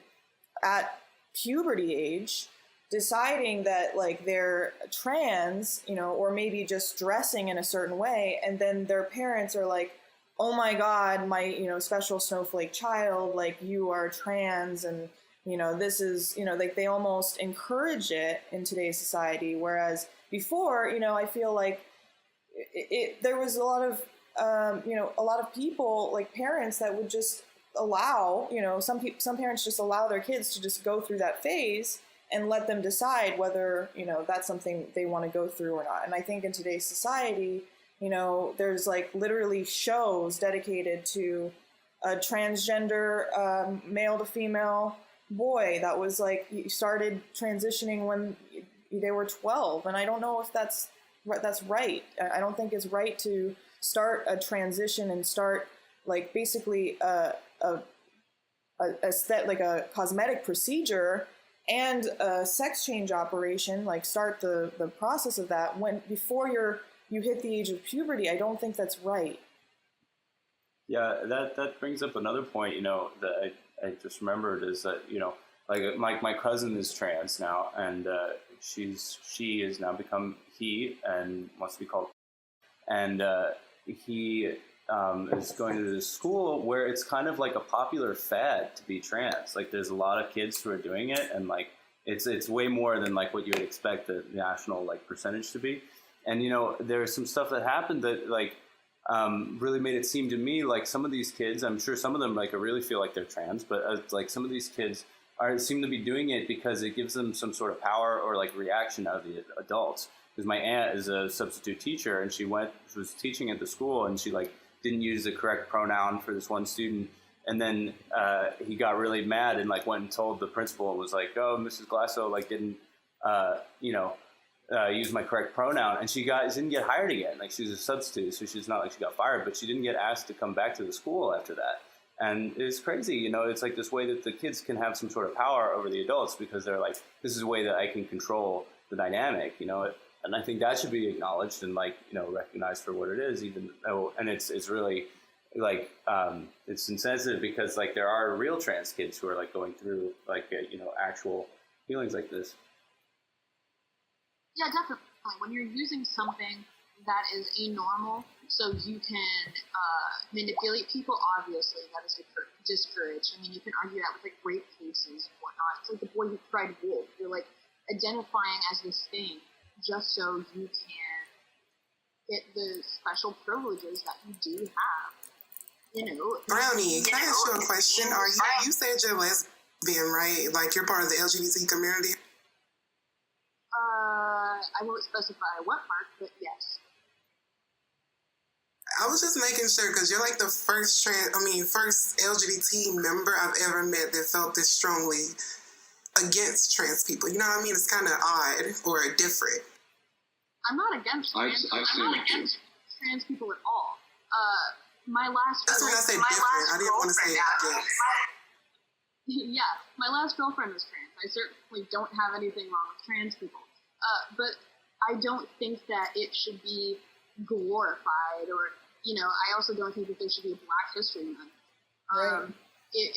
Speaker 1: at puberty age, deciding that like they're trans, you know, or maybe just dressing in a certain way, and then their parents are like, oh my God, my, you know, special snowflake child, like you are trans, and you know, this is, you know, like they almost encourage it in today's society, whereas before, you know, I feel like there was a lot of you know, a lot of people, like parents, that would just allow, you know, some parents just allow their kids to just go through that phase and let them decide whether, you know, that's something they want to go through or not. And I think in today's society, you know, there's like literally shows dedicated to a transgender male to female boy that was like, he started transitioning when they were 12. And I don't know if that's right. I don't think it's right to start a transition and start like basically a cosmetic procedure and a sex change operation, like start the process of that before you hit the age of puberty. I don't think that's right.
Speaker 4: Yeah, that brings up another point, you know, that I just remembered is that, you know, like my cousin is trans now, and she has now become he and wants to be called, and he is going to this school where it's kind of like a popular fad to be trans. Like there's a lot of kids who are doing it, and like it's way more than like what you would expect the national like percentage to be. And you know, there's some stuff that happened that like really made it seem to me like some of these kids, I'm sure some of them like really feel like they're trans, but like some of these kids seem to be doing it because it gives them some sort of power or like reaction out of the adults. Because my aunt is a substitute teacher, and she was teaching at the school, and she like didn't use the correct pronoun for this one student, and then he got really mad and like went and told the principal, and was like, oh, Mrs. Glasso like didn't use my correct pronoun, and she didn't get hired again. Like she was a substitute, so she's not like she got fired, but she didn't get asked to come back to the school after that. And it's crazy, you know, it's like this way that the kids can have some sort of power over the adults because they're like, this is a way that I can control the dynamic, you know. And I think that should be acknowledged and, like, you know, recognized for what it is, even though, and it's really like, it's insensitive because, like, there are real trans kids who are, like, going through, like, you know, actual feelings like this.
Speaker 5: Yeah, definitely. When you're using something that is anormal, so you can manipulate people, obviously, that is discouraged. I mean, you can argue that with, like, rape cases and whatnot. It's like the boy who cried wolf. You're, like, identifying as this thing just so you can get the special privileges that you do have. You know,
Speaker 2: Brownie, can I ask you a question? You said you're lesbian, right? Like, you're part of the LGBT community?
Speaker 5: I won't specify what part, but yes.
Speaker 2: I was just making sure because you're like the first LGBT member I've ever met that felt this strongly against trans people. You know what I mean? It's kind of odd or different.
Speaker 5: I'm not against trans.
Speaker 7: I've
Speaker 5: I'm not against trans people at all. My last.
Speaker 2: That's when I said different. I didn't want to say against.
Speaker 5: Yeah, my last girlfriend was trans. I certainly don't have anything wrong with trans people. But I don't think that it should be glorified, or, you know, I also don't think that there should be a Black History Month.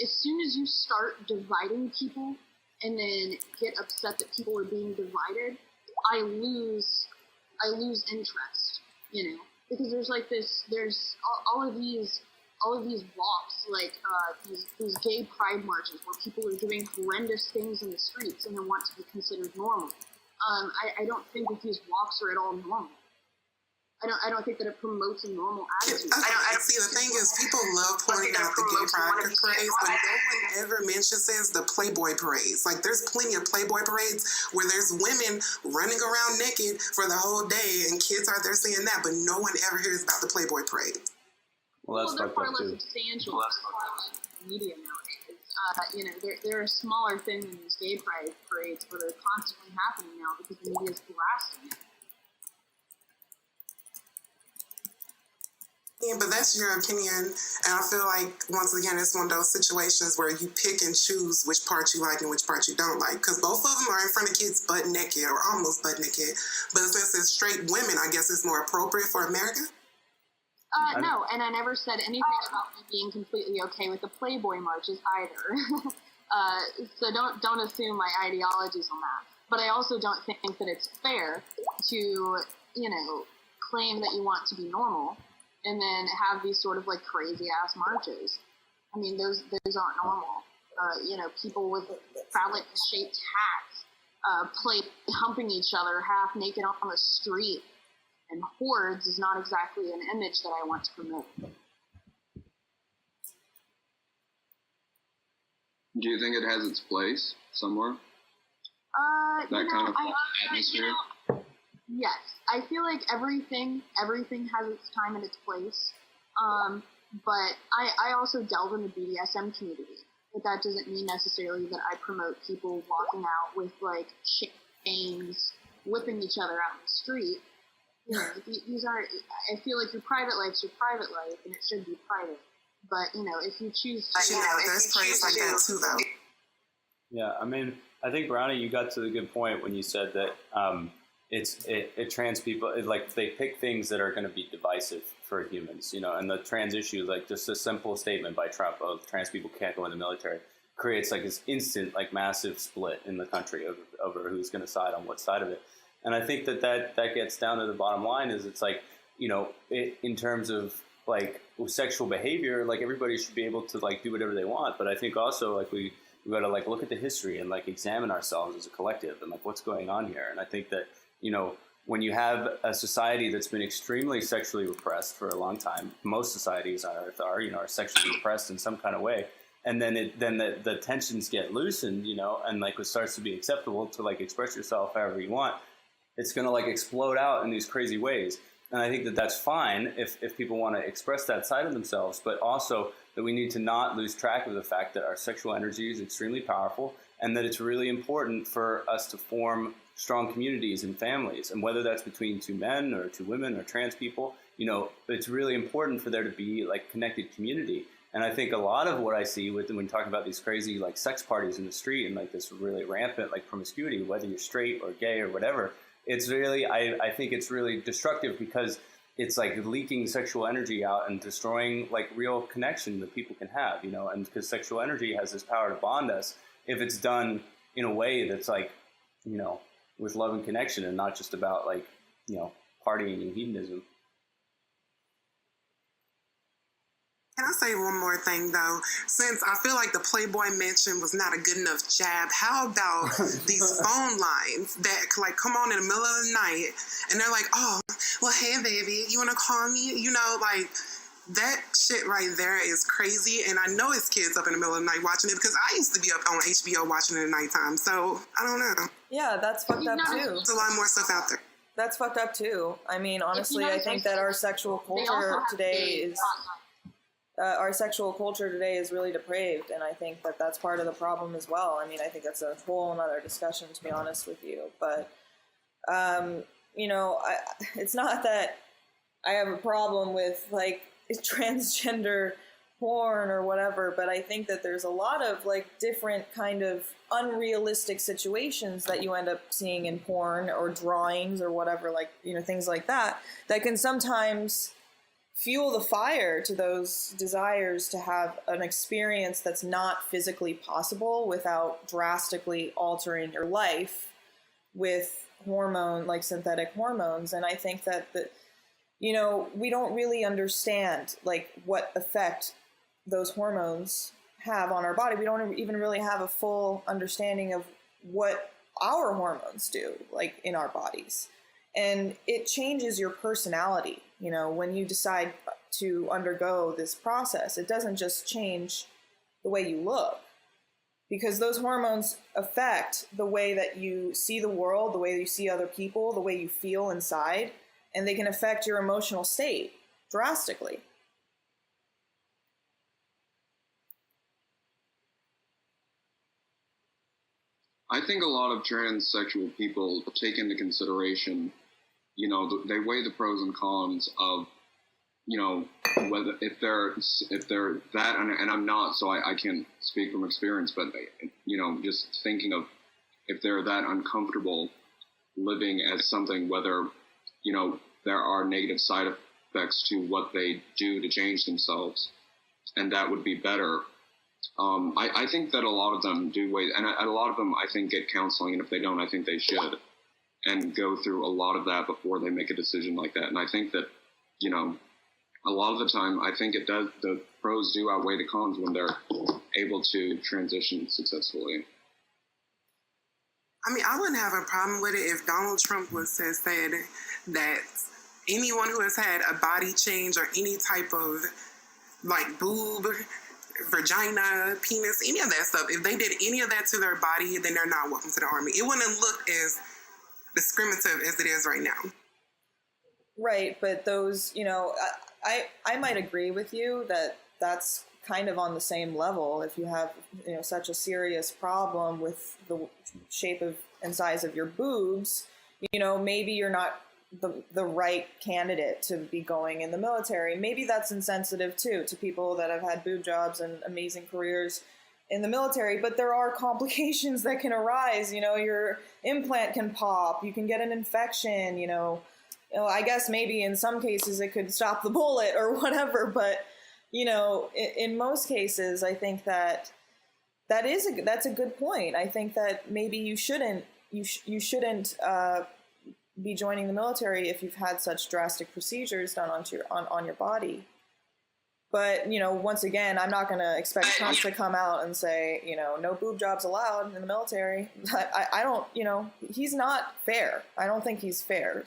Speaker 5: As soon as you start dividing people and then get upset that people are being divided, I lose interest, you know, because there's like there's all of these walks, like these gay pride marches where people are doing horrendous things in the streets and they want to be considered normal. I don't think that these walks are at all normal. I don't think that it promotes a normal attitude.
Speaker 2: I see, the thing is, people love pointing out the gay pride parades, but no one ever mentions the Playboy parades. Like, there's plenty of Playboy parades where there's women running around naked for the whole day, and kids are there seeing that, but no one ever hears about the Playboy parade.
Speaker 4: Well, that's
Speaker 5: they're
Speaker 4: fucked
Speaker 5: far
Speaker 4: up,
Speaker 5: less
Speaker 4: too.
Speaker 5: substantial in media nowadays. You know, they're a smaller thing than these gay pride parades, but they're constantly happening now because the media is blasting it.
Speaker 2: Yeah, but that's your opinion, and I feel like, once again, it's one of those situations where you pick and choose which part you like and which part you don't like, because both of them are in front of kids butt naked or almost butt naked, but since it's straight women, I guess it's more appropriate for America?
Speaker 5: No, and I never said anything about me being completely okay with the Playboy marches either. So don't assume my ideologies on that. But I also don't think that it's fair to, you know, claim that you want to be normal and then have these sort of like crazy ass marches. I mean, those aren't normal. You know, people with phallic shaped hats, humping each other half naked on the street, and hordes is not exactly an image that I want to promote.
Speaker 7: Do you think it has its place somewhere? That kind of atmosphere?
Speaker 5: Yes, I feel like everything has its time and its place. But I also delve in the BDSM community. But that doesn't mean necessarily that I promote people walking out with like chains, whipping each other out in the street. You know, these are. I feel like your private life's your private life, and it should be private. But you know, if you choose to,
Speaker 2: there's praise like that too, though.
Speaker 4: Yeah, I mean, I think, Brownie, you got to the good point when you said that trans people, like, they pick things that are going to be divisive for humans, you know, and the trans issue, like, just a simple statement by Trump of trans people can't go in the military creates, like, this instant, like, massive split in the country over who's going to side on what side of it. And I think that gets down to the bottom line is it's like, you know, in terms of, like, sexual behavior, like, everybody should be able to, like, do whatever they want. But I think also, like, we got to, like, look at the history and, like, examine ourselves as a collective and, like, what's going on here. And I think that, you know, when you have a society that's been extremely sexually repressed for a long time, most societies on Earth are, you know, are sexually repressed in some kind of way. And then the tensions get loosened, you know, and, like, it starts to be acceptable to, like, express yourself however you want. It's going to, like, explode out in these crazy ways. And I think that that's fine if people want to express that side of themselves, but also that we need to not lose track of the fact that our sexual energy is extremely powerful and that it's really important for us to form strong communities and families. And whether that's between two men or two women or trans people, you know, it's really important for there to be, like, connected community. And I think a lot of what I see when talking about these crazy like sex parties in the street and like this really rampant like promiscuity, whether you're straight or gay or whatever, it's really, I think it's really destructive because it's like leaking sexual energy out and destroying like real connection that people can have, you know, and because sexual energy has this power to bond us if it's done in a way that's like, you know, with love and connection and not just about like, you know, partying and hedonism.
Speaker 2: Can I say one more thing though? Since I feel like the Playboy Mansion was not a good enough jab, how about these phone lines that like come on in the middle of the night and they're like, oh, well, hey baby, you wanna call me? You know, like that shit right there is crazy. And I know it's kids up in the middle of the night watching it because I used to be up on HBO watching it at nighttime. So I don't know.
Speaker 1: Yeah, that's fucked up too.
Speaker 2: There's a lot more stuff out there.
Speaker 1: That's fucked up too. I mean, honestly, I think that our sexual culture today is really depraved, and I think that that's part of the problem as well. I mean, I think that's a whole another discussion, to be honest with you. But you know, it's not that I have a problem with like transgender porn or whatever, but I think that there's a lot of like different kind of unrealistic situations that you end up seeing in porn or drawings or whatever, like, you know, things like that can sometimes fuel the fire to those desires to have an experience that's not physically possible without drastically altering your life with synthetic hormones. And I think that you know, we don't really understand like what effect those hormones have on our body. We don't even really have a full understanding of what our hormones do, like in our bodies. And it changes your personality, you know, when you decide to undergo this process. It doesn't just change the way you look, because those hormones affect the way that you see the world, the way you see other people, the way you feel inside, and they can affect your emotional state drastically.
Speaker 7: I think a lot of transsexual people take into consideration, you know, they weigh the pros and cons of, you know, whether if they're that, and I'm not, so I can't speak from experience, but you know, just thinking of if they're that uncomfortable living as something, whether, you know, there are negative side effects to what they do to change themselves, and that would be better. I think that a lot of them do wait, and a lot of them I think get counseling, and if they don't, I think they should, and go through a lot of that before they make a decision like that. And I think that, you know, a lot of the time, I think it does, the pros do outweigh the cons when they're able to transition successfully.
Speaker 2: I mean, I wouldn't have a problem with it if Donald Trump said that anyone who has had a body change or any type of like boob, vagina, penis, any of that stuff, if they did any of that to their body, then they're not welcome to the army. It wouldn't look as discriminative as it is right now.
Speaker 1: Right, but those, you know, I might agree with you that that's kind of on the same level. If you have, you know, such a serious problem with the shape of and size of your boobs, you know, maybe you're not the right candidate to be going in the military. Maybe that's insensitive too to people that have had boob jobs and amazing careers in the military, but there are complications that can arise. You know, your implant can pop, you can get an infection, you know, I guess maybe in some cases it could stop the bullet or whatever, but you know, in most cases, I think that's a good point. I think that maybe you shouldn't be joining the military if you've had such drastic procedures done on your body. But, you know, once again, I'm not going to expect Trump to come out and say, you know, no boob jobs allowed in the military. I don't, you know, he's not fair. I don't think he's fair.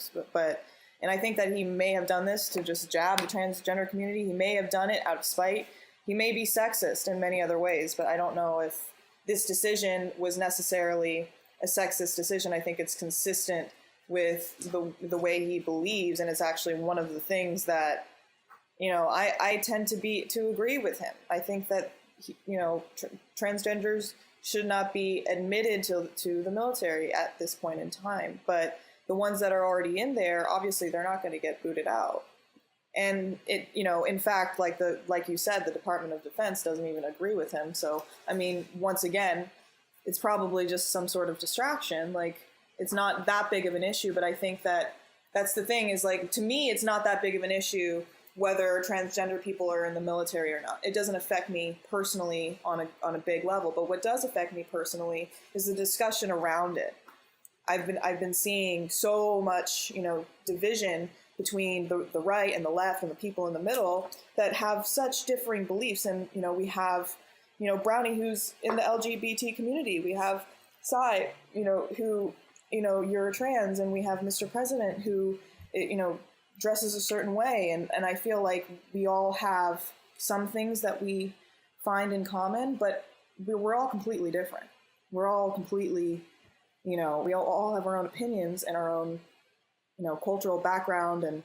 Speaker 1: And I think that he may have done this to just jab the transgender community. He may have done it out of spite. He may be sexist in many other ways, but I don't know if this decision was necessarily a sexist decision. I think it's consistent with the way he believes, and it's actually one of the things that, you know, I tend to agree with him. I think that, you know, transgenders should not be admitted to the military at this point in time, but the ones that are already in there, obviously they're not going to get booted out. And it, in fact, like you said, the Department of Defense doesn't even agree with him. So, I mean, once again, it's probably just some sort of distraction. Like, it's not that big of an issue, but I think that's the thing is, like, to me, it's not that big of an issue whether transgender people are in the military or not. It doesn't affect me personally on a big level, but what does affect me personally is the discussion around it. I've been seeing so much, division between the right and the left and the people in the middle that have such differing beliefs. And, we have, Brownie, who's in the LGBT community. We have Cy, who, you're trans, and we have Mr. President who, dresses a certain way. And I feel like we all have some things that we find in common, but we're all completely different. We're all completely, we all have our own opinions and our own, cultural background and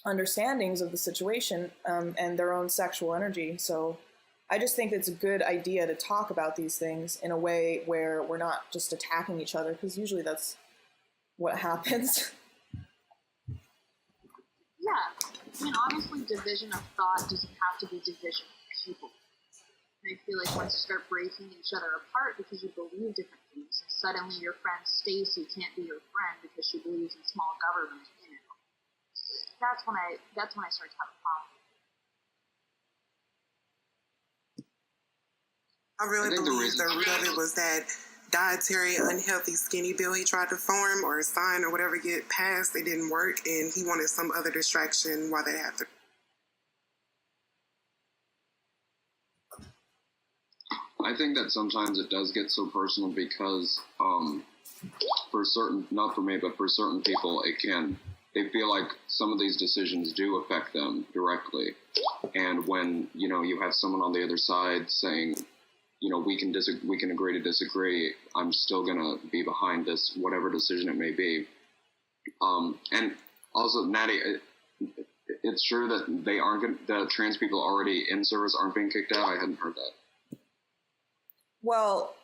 Speaker 1: understandings of the situation, and their own sexual energy. So I just think it's a good idea to talk about these things in a way where we're not just attacking each other, because usually that's what happens.
Speaker 5: Yeah, I mean, honestly, division of thought doesn't have to be division of people. And I feel like once you start breaking each other apart because you believe different things, suddenly your friend Stacy can't be your friend because she believes in small government. That's when I start to have a problem.
Speaker 2: I really believe the root of it was that dietary unhealthy skinny bill he tried to form or sign or whatever get passed. It didn't work, and he wanted some other distraction while that happened.
Speaker 7: I think that sometimes it does get so personal because for certain, not for me, but for certain people, they feel like some of these decisions do affect them directly. And when, you have someone on the other side saying, we can agree to disagree, I'm still going to be behind this, whatever decision it may be. And also, Natty, it's true that the trans people already in service aren't being kicked out. I hadn't heard that.
Speaker 1: Well,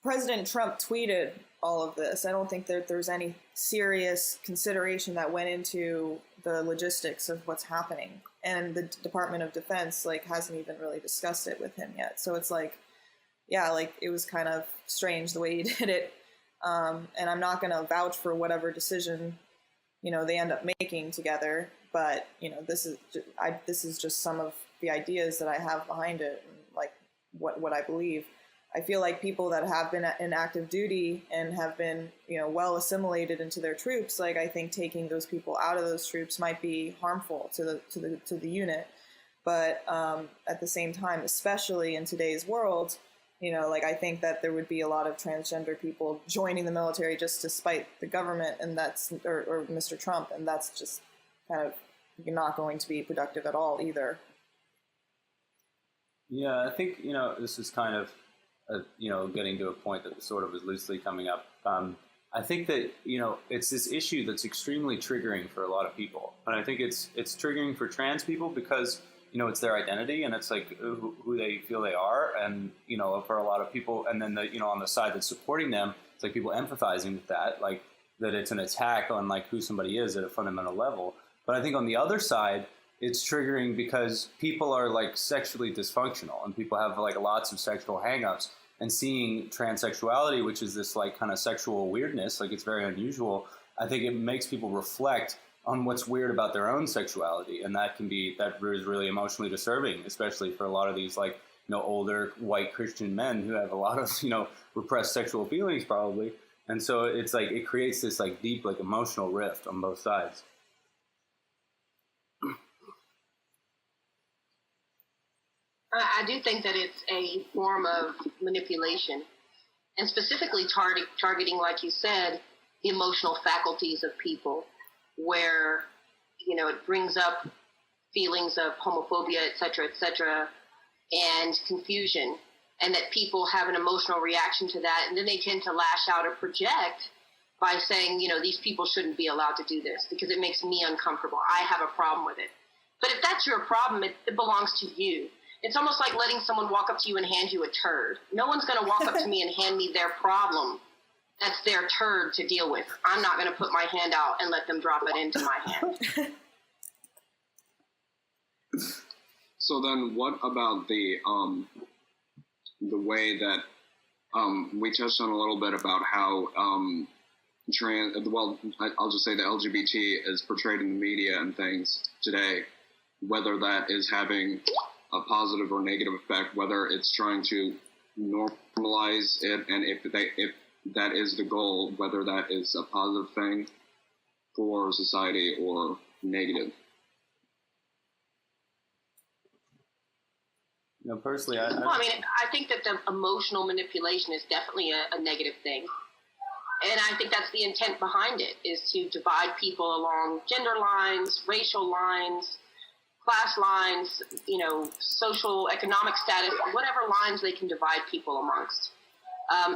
Speaker 1: President Trump tweeted all of this. I don't think that there's any serious consideration that went into the logistics of what's happening. And the Department of Defense, hasn't even really discussed it with him yet. So it's it was kind of strange the way he did it. And I'm not going to vouch for whatever decision, they end up making together. But, this is just some of the ideas that I have behind it, and what I believe. I feel like people that have been in active duty and have been, well assimilated into their troops, I think taking those people out of those troops might be harmful to the unit. But at the same time, especially in today's world, I think that there would be a lot of transgender people joining the military just to spite the government, and or Mr. Trump, and that's just kind of not going to be productive at all either.
Speaker 4: Yeah, I think, this is kind of, getting to a point that sort of is loosely coming up. I think that, it's this issue that's extremely triggering for a lot of people. And I think it's triggering for trans people because, it's their identity and it's who they feel they are. And, for a lot of people, and then on the side that's supporting them, it's people empathizing with that, that it's an attack on who somebody is at a fundamental level. But I think on the other side, it's triggering because people are sexually dysfunctional and people have lots of sexual hangups, and seeing transsexuality, which is this kind of sexual weirdness, it's very unusual. I think it makes people reflect on what's weird about their own sexuality. And that is really emotionally disturbing, especially for a lot of these older white Christian men who have a lot of, repressed sexual feelings probably. And so it's it creates this deep, emotional rift on both sides.
Speaker 8: I do think that it's a form of manipulation, and specifically targeting, like you said, the emotional faculties of people, where, it brings up feelings of homophobia, et cetera, and confusion, and that people have an emotional reaction to that, and then they tend to lash out or project by saying, these people shouldn't be allowed to do this because it makes me uncomfortable. I have a problem with it. But if that's your problem, it belongs to you. It's almost like letting someone walk up to you and hand you a turd. No one's going to walk up to me and hand me their problem. that's their turd to deal with. I'm not going to put my hand out and let them drop it into my hand.
Speaker 7: So then, what about the way that we touched on a little bit about how I'll just say the LGBT is portrayed in the media and things today, whether that is having a positive or negative effect, whether it's trying to normalize it, and if that is the goal, whether that is a positive thing for society or negative.
Speaker 4: Personally,
Speaker 8: I think that the emotional manipulation is definitely a negative thing. And I think that's the intent behind it, is to divide people along gender lines, racial lines, class lines, social, economic status, whatever lines they can divide people amongst.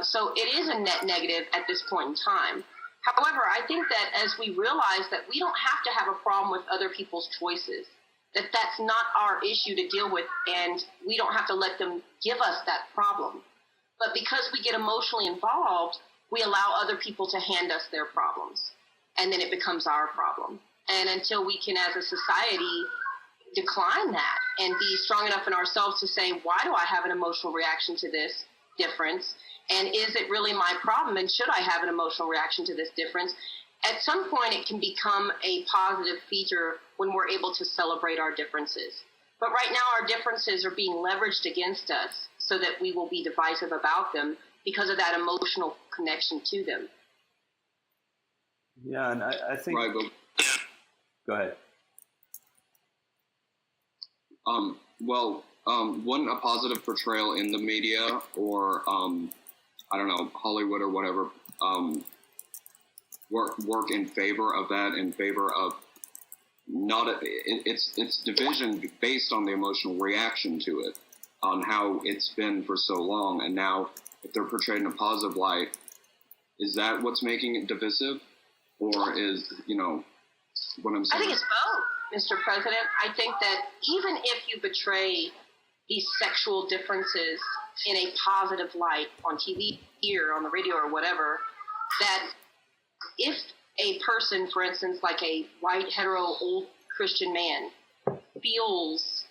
Speaker 8: So it is a net negative at this point in time. However, I think that as we realize that we don't have to have a problem with other people's choices, that's not our issue to deal with, and we don't have to let them give us that problem. But because we get emotionally involved, we allow other people to hand us their problems, and then it becomes our problem. And until we can, as a society, decline that and be strong enough in ourselves to say, why do I have an emotional reaction to this difference? And is it really my problem? And should I have an emotional reaction to this difference? At some point, it can become a positive feature when we're able to celebrate our differences. But right now, our differences are being leveraged against us so that we will be divisive about them because of that emotional connection to them.
Speaker 4: Yeah, and I think...
Speaker 7: Right, but...
Speaker 4: Go ahead.
Speaker 7: Wouldn't a positive portrayal in the media or, Hollywood or whatever, work in favor of that, in favor of it's division based on the emotional reaction to it, on how it's been for so long, and now if they're portrayed in a positive light, is that what's making it divisive, or is what I'm saying?
Speaker 8: I think it's both, Mr. President. I think that even if you betray these sexual differences in a positive light on TV or on the radio or whatever, that if a person, for instance, like a white, hetero, old Christian man, feels,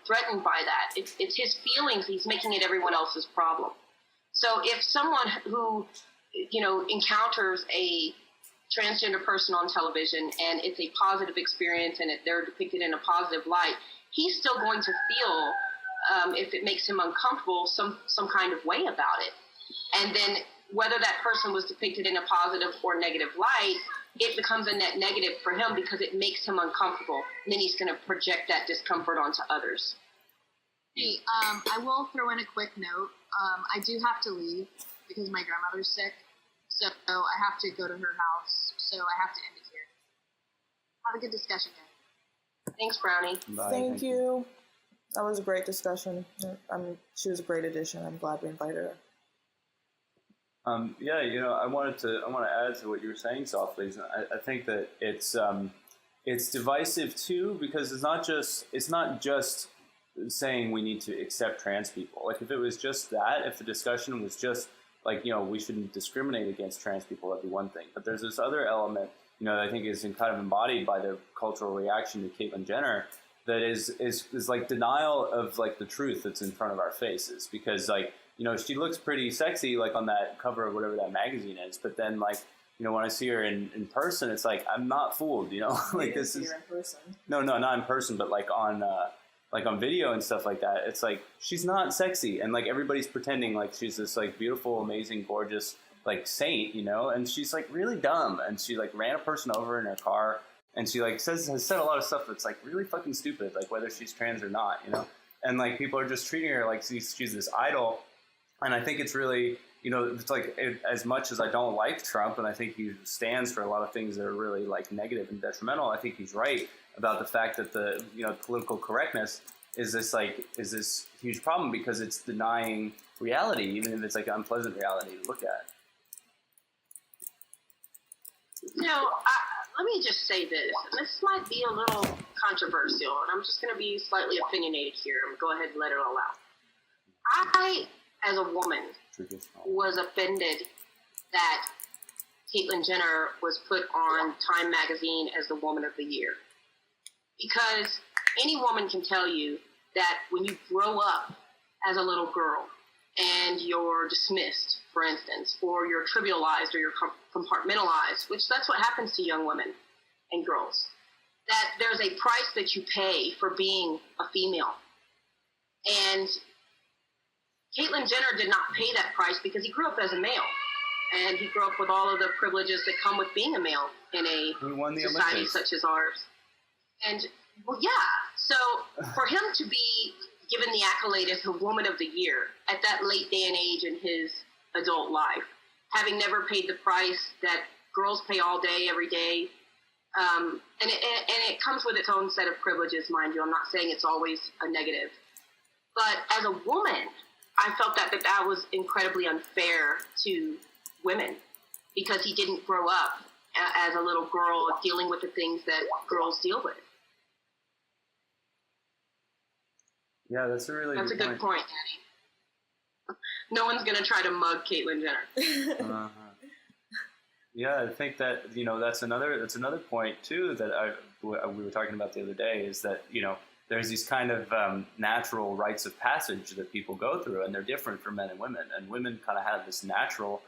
Speaker 8: threatened by that, it's his feelings. He's making it everyone else's problem. So if someone who, encounters a transgender person on television and it's a positive experience and they're depicted in a positive light, he's still going to feel, if it makes him uncomfortable, some kind of way about it. And then whether that person was depicted in a positive or negative light, it becomes a net negative for him because it makes him uncomfortable. And then he's going to project that discomfort onto others.
Speaker 5: Hey, I will throw in a quick note. I do have to leave because my grandmother's sick. So I have to go to her house. So I have to end it here. Have a good discussion, guys.
Speaker 8: Thanks, Brownie.
Speaker 4: Bye,
Speaker 1: Thank you. That was a great discussion. She was a great addition. I'm glad we invited her.
Speaker 4: I want to add to what you were saying, Softly. I think that it's divisive too, because it's not just saying we need to accept trans people. Like, if it was just that, if the discussion was just like, we shouldn't discriminate against trans people, that'd be one thing. But there's this other element, that I think is kind of embodied by the cultural reaction to Caitlyn Jenner, that is like denial of like the truth that's in front of our faces, because like, she looks pretty sexy, like on that cover of whatever that magazine is. But then, like, when I see her in person, it's like, I'm not fooled, like this is.
Speaker 1: In person.
Speaker 4: No, not in person, but like on video and stuff like that. It's like, she's not sexy, and like everybody's pretending like she's this like beautiful, amazing, gorgeous like saint, and she's like really dumb, and she like ran a person over in her car, and she like has said a lot of stuff that's like really fucking stupid, like whether she's trans or not, and like people are just treating her like she's this idol. And I think it's really, it's like, as much as I don't like Trump, and I think he stands for a lot of things that are really like negative and detrimental, I think he's right about the fact that the, political correctness is this huge problem, because it's denying reality, even if it's like unpleasant reality to look at.
Speaker 8: Let me just say this. This might be a little controversial, and I'm just going to be slightly opinionated here and go ahead and let it all out. as a woman,
Speaker 4: Traditional.
Speaker 8: was offended that Caitlyn Jenner was put on Time Magazine as the Woman of the Year. Because any woman can tell you that when you grow up as a little girl and you're dismissed, for instance, or you're trivialized or you're compartmentalized, which that's what happens to young women and girls, that there's a price that you pay for being a female. And Caitlyn Jenner did not pay that price because he grew up as a male. And he grew up with all of the privileges that come with being a male in a society
Speaker 4: Olympics?
Speaker 8: such as ours. And, well, yeah. So for him to be given the accolade as the Woman of the Year at that late day and age in his adult life, having never paid the price that girls pay all day, every day, and it comes with its own set of privileges, mind you. I'm not saying it's always a negative. But as a woman, I felt that was incredibly unfair to women because he didn't grow up as a little girl dealing with the things that girls deal with.
Speaker 4: Yeah, that's a really
Speaker 8: That's a good point, Daddy. No one's going to try to mug Caitlyn Jenner.
Speaker 4: Uh-huh. Yeah, I think that, that's another point too that we were talking about the other day, is that, there's these kind of natural rites of passage that people go through, and they're different for men and women. And women kind of have this natural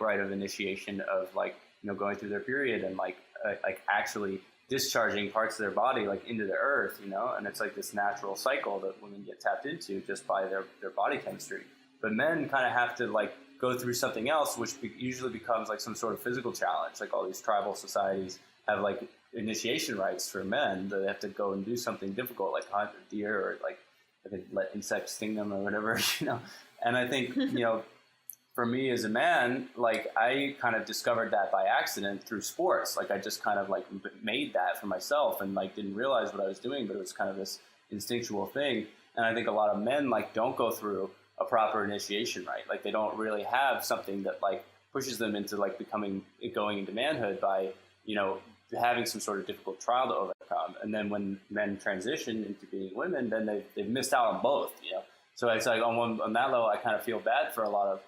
Speaker 4: rite of initiation of going through their period and actually discharging parts of their body into the earth, and it's this natural cycle that women get tapped into just by their body chemistry. But men kind of have to go through something else, which usually becomes some sort of physical challenge. All these tribal societies have initiation rites for men that they have to go and do something difficult, like hunt a deer or let insects sting them or whatever, And I think, for me as a man, I kind of discovered that by accident through sports. I just kind of made that for myself and didn't realize what I was doing, but it was kind of this instinctual thing. And I think a lot of men don't go through a proper initiation rite. They don't really have something that pushes them into going into manhood by, having some sort of difficult trial to overcome. And then when men transition into being women, then they've missed out on both, So it's on that level, I kind of feel bad for a lot of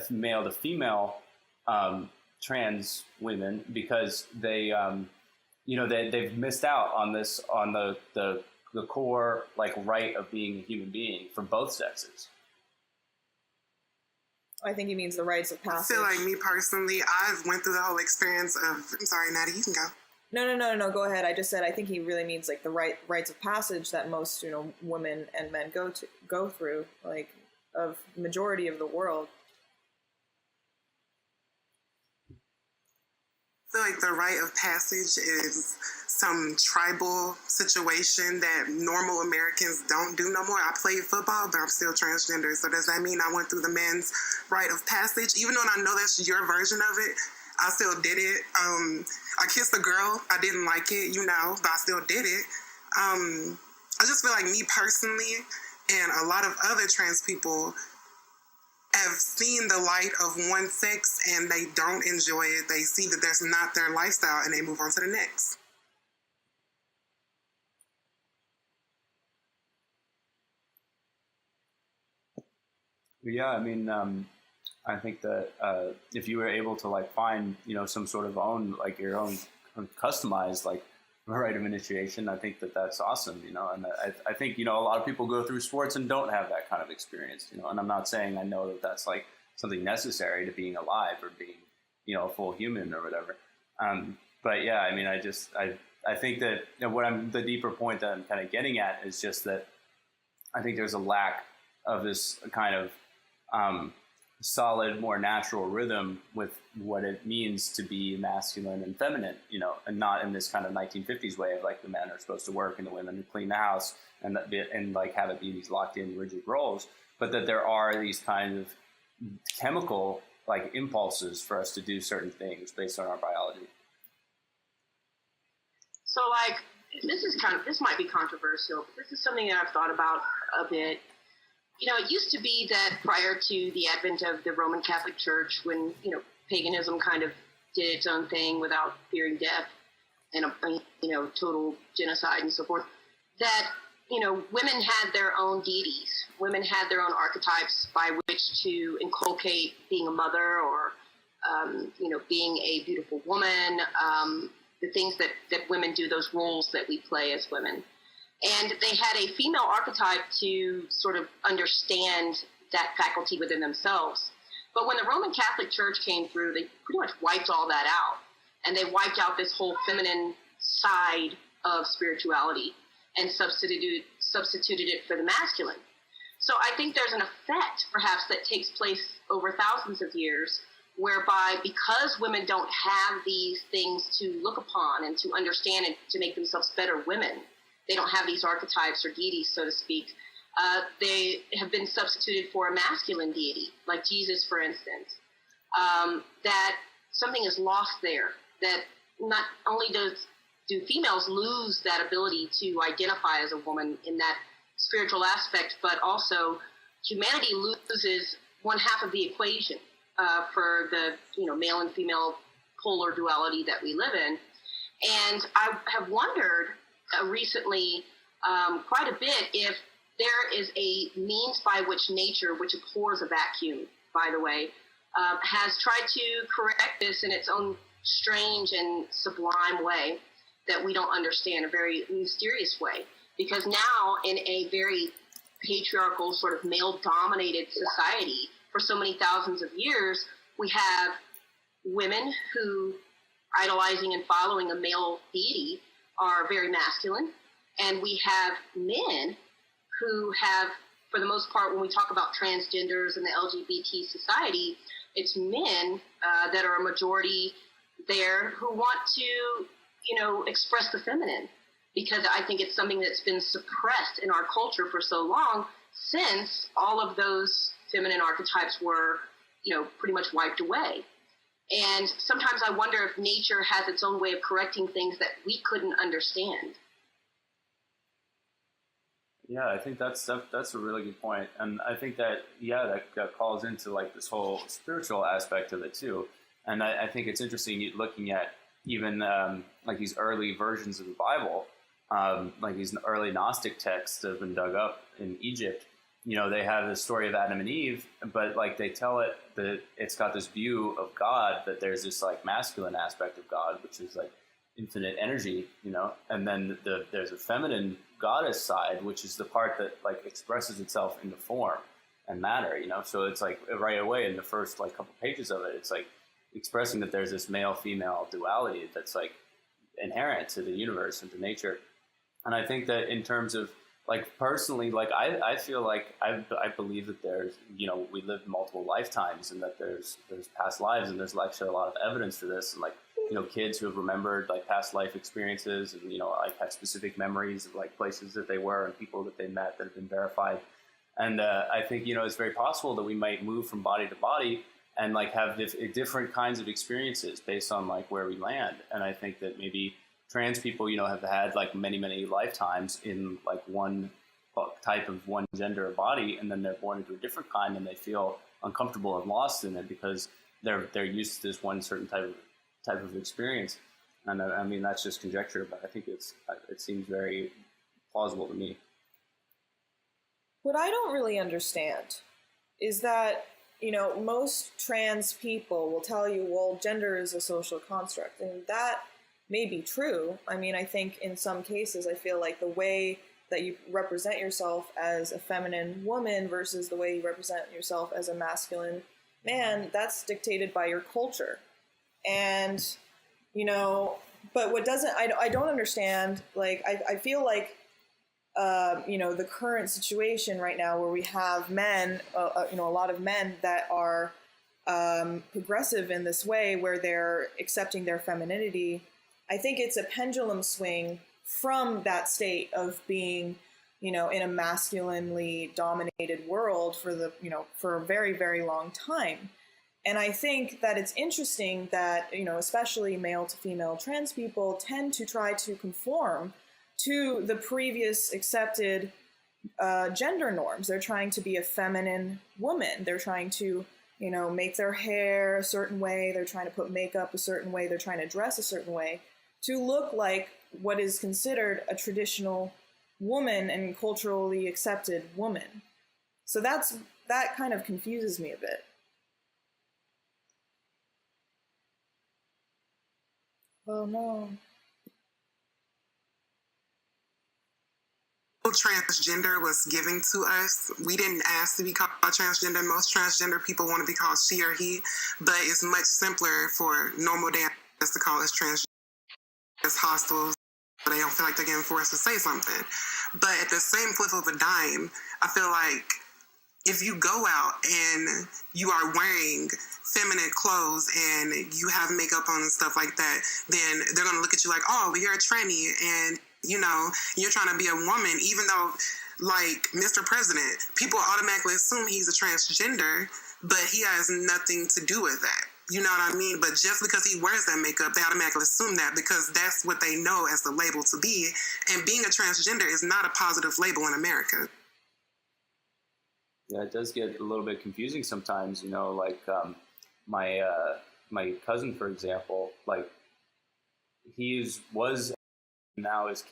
Speaker 4: male to female trans women, because they, they've missed out on this, on the core right of being a human being for both sexes.
Speaker 1: I think he means the rites of passage.
Speaker 2: I feel me personally, I've went through the whole experience of, I'm sorry, Natty, you can go.
Speaker 1: No, go ahead. I just said I think he really means the rites of passage that most, women and men go through, of majority of the world.
Speaker 2: I feel the rite of passage is some tribal situation that normal Americans don't do no more. I played football, but I'm still transgender. So does that mean I went through the men's rite of passage? Even though I know that's your version of it, I still did it. I kissed a girl. I didn't like it, but I still did it. I just feel me personally and a lot of other trans people have seen the light of one sex and they don't enjoy it. They see that that's not their lifestyle and they move on to the next.
Speaker 4: Yeah, I mean, I think that if you were able to find, some sort of own, your own customized, rite of initiation, I think that that's awesome, and I think, a lot of people go through sports and don't have that kind of experience, and I'm not saying I know that that's something necessary to being alive or being, a full human or whatever. But yeah, I mean, I think that the deeper point that I'm kind of getting at is just that I think there's a lack of this kind of solid, more natural rhythm with what it means to be masculine and feminine, and not in this kind of 1950s way of the men are supposed to work and the women clean the house and have it be these locked in rigid roles, but that there are these kind of chemical impulses for us to do certain things based on our biology.
Speaker 8: So this might be controversial, but this is something that I've thought about a bit. It used to be that prior to the advent of the Roman Catholic Church, when, paganism kind of did its own thing without fearing death and, total genocide and so forth, that, women had their own deities women had their own archetypes by which to inculcate being a mother or, being a beautiful woman, the things that women do, those roles that we play as women. And they had a female archetype to sort of understand that faculty within themselves. But when the Roman Catholic Church came through, they pretty much wiped all that out. And they wiped out this whole feminine side of spirituality and substituted it for the masculine. So I think there's an effect, perhaps, that takes place over thousands of years, whereby because women don't have these things to look upon and to understand and to make themselves better women, they don't have these archetypes or deities, so to speak, they have been substituted for a masculine deity, like Jesus, for instance, that something is lost there, that not only do females lose that ability to identify as a woman in that spiritual aspect, but also humanity loses one half of the equation for the male and female polar duality that we live in. And I have wondered recently quite a bit if there is a means by which nature, which abhors a vacuum, by the way, has tried to correct this in its own strange and sublime way that we don't understand, a very mysterious way. Because now, in a very patriarchal, sort of male-dominated society for so many thousands of years, we have women who, idolizing and following a male deity, are very masculine. And we have men who have, for the most part, when we talk about transgenders and the LGBT society, it's men that are a majority there who want to, express the feminine, because I think it's something that's been suppressed in our culture for so long, since all of those feminine archetypes were, pretty much wiped away. And sometimes I wonder if nature has its own way of correcting things that we couldn't understand.
Speaker 4: Yeah, I think that's a really good point. And I think that calls into like this whole spiritual aspect of it too. And I think it's interesting looking at even like these early versions of the Bible, like these early Gnostic texts that have been dug up in Egypt. They have the story of Adam and Eve, but like they tell it that it's got this view of God, that there's this like masculine aspect of God, which is like infinite energy, and then there's a feminine goddess side, which is the part that like expresses itself into form and matter, So it's like right away in the first like couple pages of it, it's like expressing that there's this male-female duality that's like inherent to the universe and to nature. And I think that in terms of like personally, like I feel like I believe that there's, we live multiple lifetimes and that there's past lives, and there's actually a lot of evidence for this. And like, kids who have remembered like past life experiences and, like have specific memories of like places that they were and people that they met that have been verified. And I think, it's very possible that we might move from body to body and like have different kinds of experiences based on like where we land. And I think that maybe trans people, have had like many, many lifetimes in like one type of one gender or body, and then they're born into a different kind and they feel uncomfortable and lost in it because they're used to this one certain type of experience. And I mean, that's just conjecture, but I think it seems very plausible to me.
Speaker 1: What I don't really understand is that, most trans people will tell you, well, gender is a social construct, and that may be true. I mean, I think in some cases, I feel like the way that you represent yourself as a feminine woman versus the way you represent yourself as a masculine man, that's dictated by your culture. And, but what doesn't, I don't understand, like, I feel like, the current situation right now where we have men, a lot of men that are progressive in this way where they're accepting their femininity, I think it's a pendulum swing from that state of being, in a masculinely dominated world for a very, very long time. And I think that it's interesting that, especially male to female trans people tend to try to conform to the previous accepted gender norms. They're trying to be a feminine woman. They're trying to, make their hair a certain way. They're trying to put makeup a certain way. They're trying to dress a certain way to look like what is considered a traditional woman and culturally accepted woman. So that kind of confuses me a bit. Oh no.
Speaker 2: Transgender was given to us. We didn't ask to be called transgender. Most transgender people want to be called she or he, but it's much simpler for normal dads to call us transgender. As hostile, they don't feel like they're getting forced to say something. But at the same flip of a dime, I feel like if you go out and you are wearing feminine clothes and you have makeup on and stuff like that, then they're going to look at you like, oh, well, you're a tranny, and you're trying to be a woman, even though, like Mr. President, people automatically assume he's a transgender, but he has nothing to do with that. You know what I mean? But just because he wears that makeup, they automatically assume that because that's what they know as the label to be. And being a transgender is not a positive label in America.
Speaker 4: Yeah, it does get a little bit confusing sometimes, like my cousin, for example, like was now is,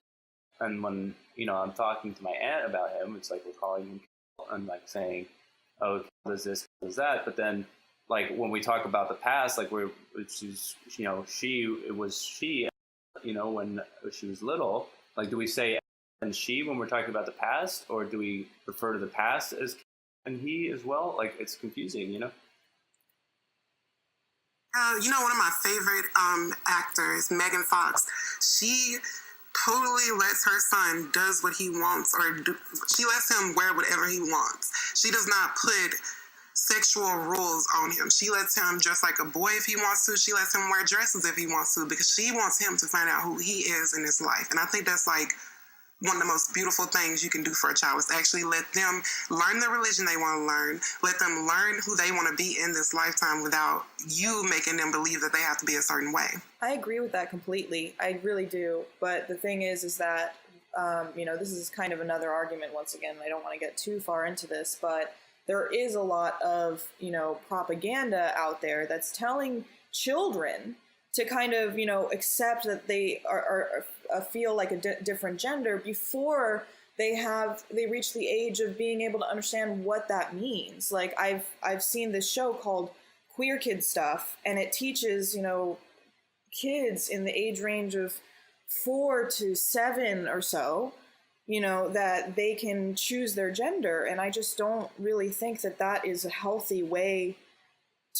Speaker 4: and when, I'm talking to my aunt about him, it's like we're calling him and like saying, oh, does this, does that, but then like when we talk about the past, like when she, when she was little, like do we say and she when we're talking about the past, or do we refer to the past as and he as well? Like it's confusing,
Speaker 2: one of my favorite actors, Megan Fox, she totally lets her son does what he wants, she lets him wear whatever he wants. She does not put sexual rules on him. She lets him dress like a boy if he wants to. She lets him wear dresses if he wants to, because she wants him to find out who he is in his life. And I think that's like one of the most beautiful things you can do for a child, is actually let them learn the religion they want to learn, let them learn who they want to be in this lifetime without you making them believe that they have to be a certain way.
Speaker 1: I agree with that completely. I really do. But the thing is that, this is kind of another argument once again. I don't want to get too far into this, but there is a lot of, propaganda out there that's telling children to kind of, accept that they are feel like a different gender before they reach the age of being able to understand what that means. Like I've seen this show called Queer Kid Stuff, and it teaches, kids in the age range of 4 to 7 or so, that they can choose their gender. And I just don't really think that is a healthy way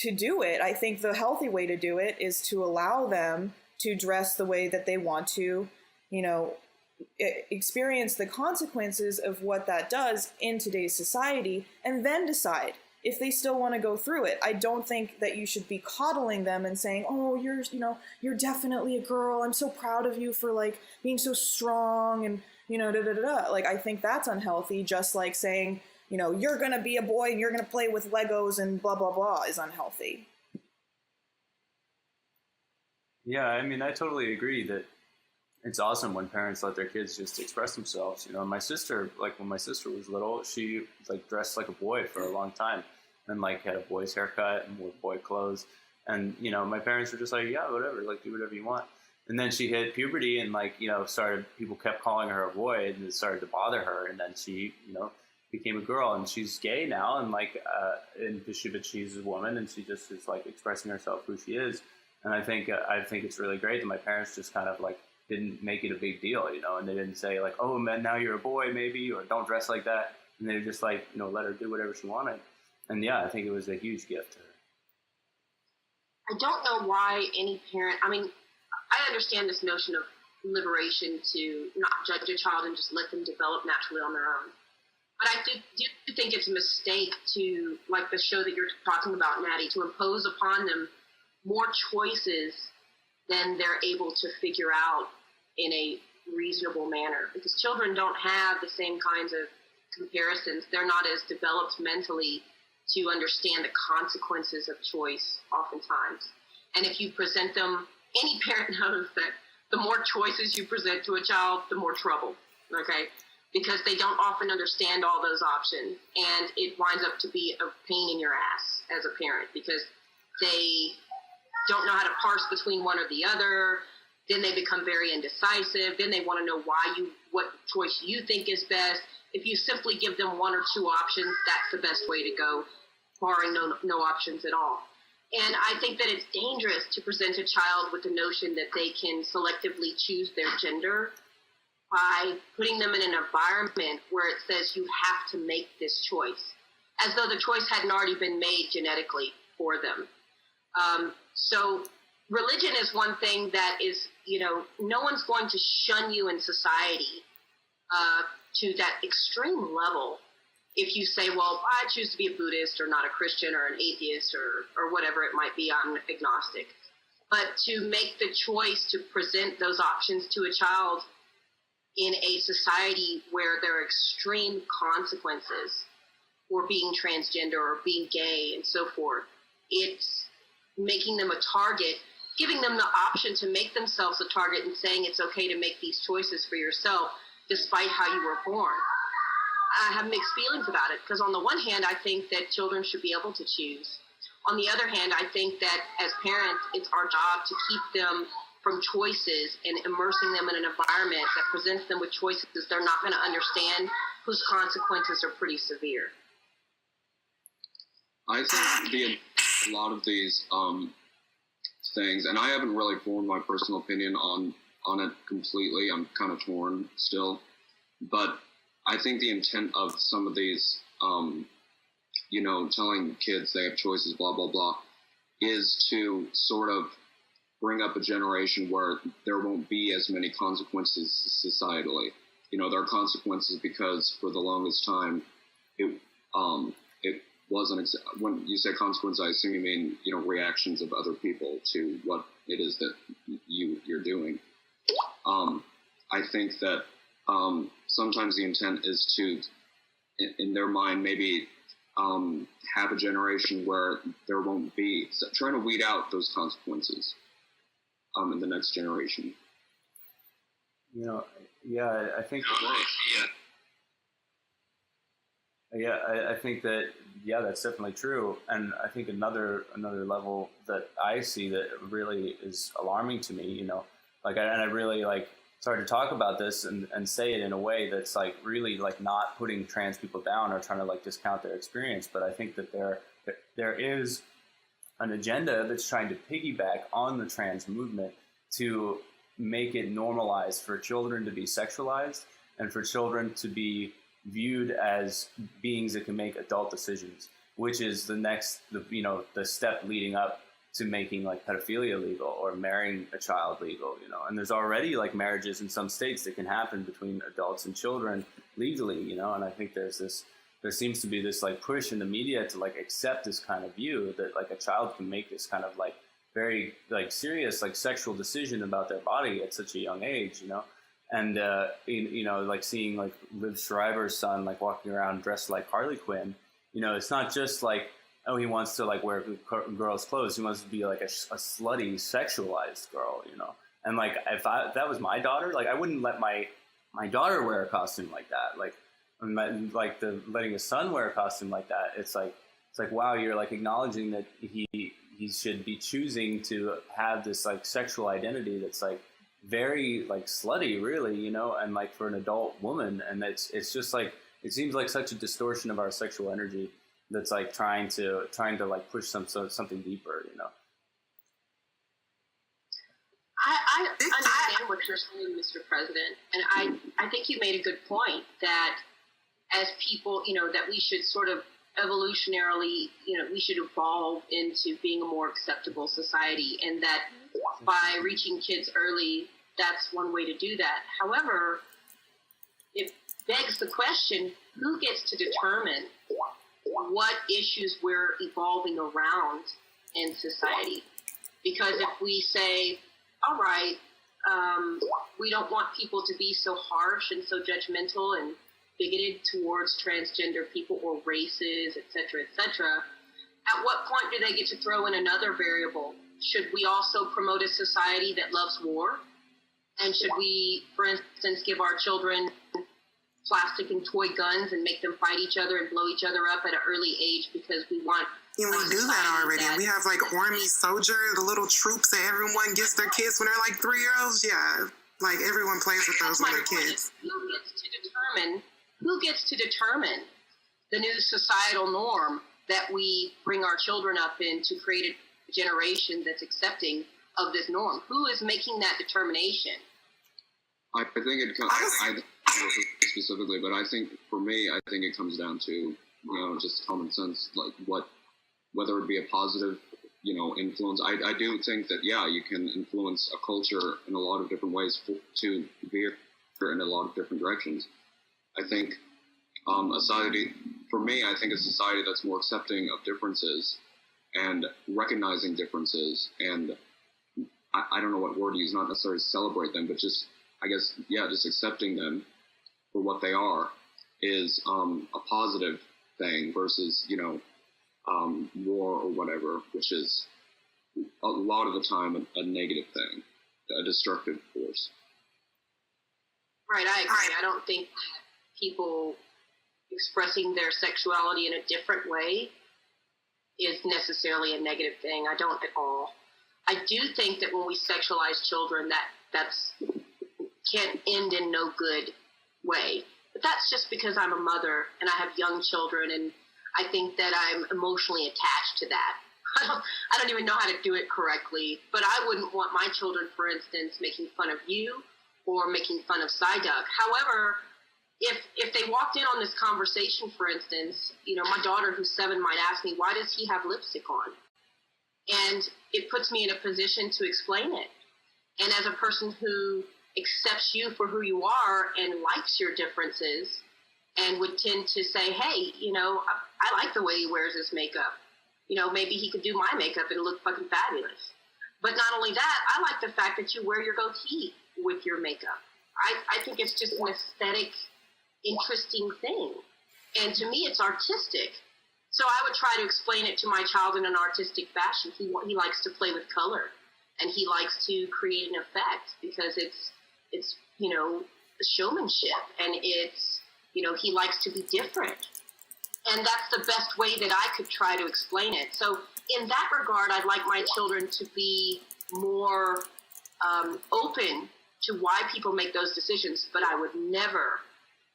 Speaker 1: to do it. I think the healthy way to do it is to allow them to dress the way that they want to, experience the consequences of what that does in today's society, and then decide if they still want to go through it. I don't think that you should be coddling them and saying, oh, you're definitely a girl. I'm so proud of you for like being so strong and, Like, I think that's unhealthy. Just like saying, you're going to be a boy and you're going to play with Legos and blah, blah, blah is unhealthy.
Speaker 4: Yeah, I mean, I totally agree that it's awesome when parents let their kids just express themselves. My sister, like when my sister was little, she like dressed like a boy for a long time and like had a boy's haircut and wore boy clothes. And, my parents were just like, yeah, whatever, like do whatever you want. And then she hit puberty and like, people kept calling her a boy and it started to bother her. And then she, became a girl, and she's gay now. And like, but she's a woman and she just is like expressing herself who she is. And I think it's really great that my parents just kind of like didn't make it a big deal, and they didn't say like, oh man, now you're a boy maybe, or don't dress like that. And they just like, let her do whatever she wanted. And yeah, I think it was a huge gift to her.
Speaker 8: I don't know why any parent, I understand this notion of liberation to not judge a child and just let them develop naturally on their own. But I do think it's a mistake to, like the show that you're talking about, Natty, to impose upon them more choices than they're able to figure out in a reasonable manner. Because children don't have the same kinds of comparisons. They're not as developed mentally to understand the consequences of choice oftentimes. And if you present them, any parent knows that the more choices you present to a child, the more trouble, okay? Because they don't often understand all those options. And it winds up to be a pain in your ass as a parent, because they don't know how to parse between one or the other. Then they become very indecisive. Then they want to know what choice you think is best. if you simply give them one or two options, that's the best way to go, barring no options at all. And I think that it's dangerous to present a child with the notion that they can selectively choose their gender by putting them in an environment where it says you have to make this choice, as though the choice hadn't already been made genetically for them. So religion is one thing that is, no one's going to shun you in society to that extreme level if you say, well, I choose to be a Buddhist or not a Christian or an atheist or whatever it might be, I'm agnostic. But to make the choice to present those options to a child in a society where there are extreme consequences for being transgender or being gay and so forth, it's making them a target, giving them the option to make themselves a target and saying it's okay to make these choices for yourself despite how you were born. I have mixed feelings about it because on the one hand, I think that children should be able to choose. On the other hand, I think that as parents, it's our job to keep them from choices and immersing them in an environment that presents them with choices they're not going to understand, whose consequences are pretty severe.
Speaker 7: I think a lot of these things, and I haven't really formed my personal opinion on it completely. I'm kind of torn still, but I think the intent of some of these, telling kids they have choices, blah, blah, blah, is to sort of bring up a generation where there won't be as many consequences societally. There are consequences because for the longest time, it wasn't, when you say consequence, I assume you mean, reactions of other people to what it is that you're doing. I think that sometimes the intent is to, in their mind, maybe have a generation where there won't be, trying to weed out those consequences in the next generation.
Speaker 4: I think I think that that's definitely true, and I think another level that I see that really is alarming to me, I really started to talk about this and say it in a way that's really not putting trans people down or trying to discount their experience, but I think that there is an agenda that's trying to piggyback on the trans movement to make it normalized for children to be sexualized and for children to be viewed as beings that can make adult decisions, which is the step leading up to making pedophilia legal or marrying a child legal, and there's already marriages in some states that can happen between adults and children legally, and I think there seems to be this push in the media to accept this kind of view that a child can make this kind of very serious sexual decision about their body at such a young age, and seeing Liv Schreiber's son walking around dressed like Harley Quinn, it's not just he wants to wear girls' clothes. He wants to be a slutty, sexualized girl, And if that was my daughter, I wouldn't let my daughter wear a costume like that. Letting his son wear a costume like that. It's wow, you're acknowledging that he should be choosing to have this sexual identity that's very slutty, really, and for an adult woman, and it's just it seems like such a distortion of our sexual energy that's trying to push something deeper,
Speaker 8: I understand what you're saying, Mr. President, and I think you made a good point that as people, that we should sort of evolutionarily, we should evolve into being a more acceptable society, and that by reaching kids early, that's one way to do that. However, it begs the question, who gets to determine what issues we're evolving around in society? Because if we say, all right, we don't want people to be so harsh and so judgmental and bigoted towards transgender people or races, et cetera, at what point do they get to throw in another variable? Should we also promote a society that loves war? And should we, for instance, give our children plastic and toy guns and make them fight each other and blow each other up at an early age because we want...
Speaker 2: And we do that already. We have Army Soldier, the little troops that everyone gets their kids when they're 3-year-olds. Yeah, everyone plays with those when they're kids.
Speaker 8: Who gets to determine who gets to determine the new societal norm that we bring our children up in to create a generation that's accepting of this norm? Who is making that determination?
Speaker 7: I think it comes. I don't know specifically, but I think for me, I think it comes down to just common sense, like whether it be a positive influence. I do think that you can influence a culture in a lot of different ways to veer in a lot of different directions. I think a society, for me, I think a society that's more accepting of differences and recognizing differences, and I don't know what word to use, not necessarily celebrate them, but just, I guess, just accepting them for what they are is a positive thing versus, war or whatever, which is a lot of the time a negative thing, a destructive force.
Speaker 8: Right, I agree. I don't think people expressing their sexuality in a different way is necessarily a negative thing. I don't at all. I do think that when we sexualize children, that's can end in no good way. But that's just because I'm a mother and I have young children, and I think that I'm emotionally attached to that. I don't even know how to do it correctly, but I wouldn't want my children, for instance, making fun of you or making fun of Psyduck. However, if they walked in on this conversation, for instance, my daughter who's 7 might ask me, why does he have lipstick on? And it puts me in a position to explain it. And as a person who accepts you for who you are and likes your differences and would tend to say, hey, I like the way he wears his makeup. Maybe he could do my makeup and look fucking fabulous. But not only that, I like the fact that you wear your goatee with your makeup. I think it's just an aesthetic, interesting thing. And to me, it's artistic. So I would try to explain it to my child in an artistic fashion. He likes to play with color, and he likes to create an effect because it's showmanship, and it's, he likes to be different. And that's the best way that I could try to explain it. So in that regard, I'd like my children to be more open to why people make those decisions, but I would never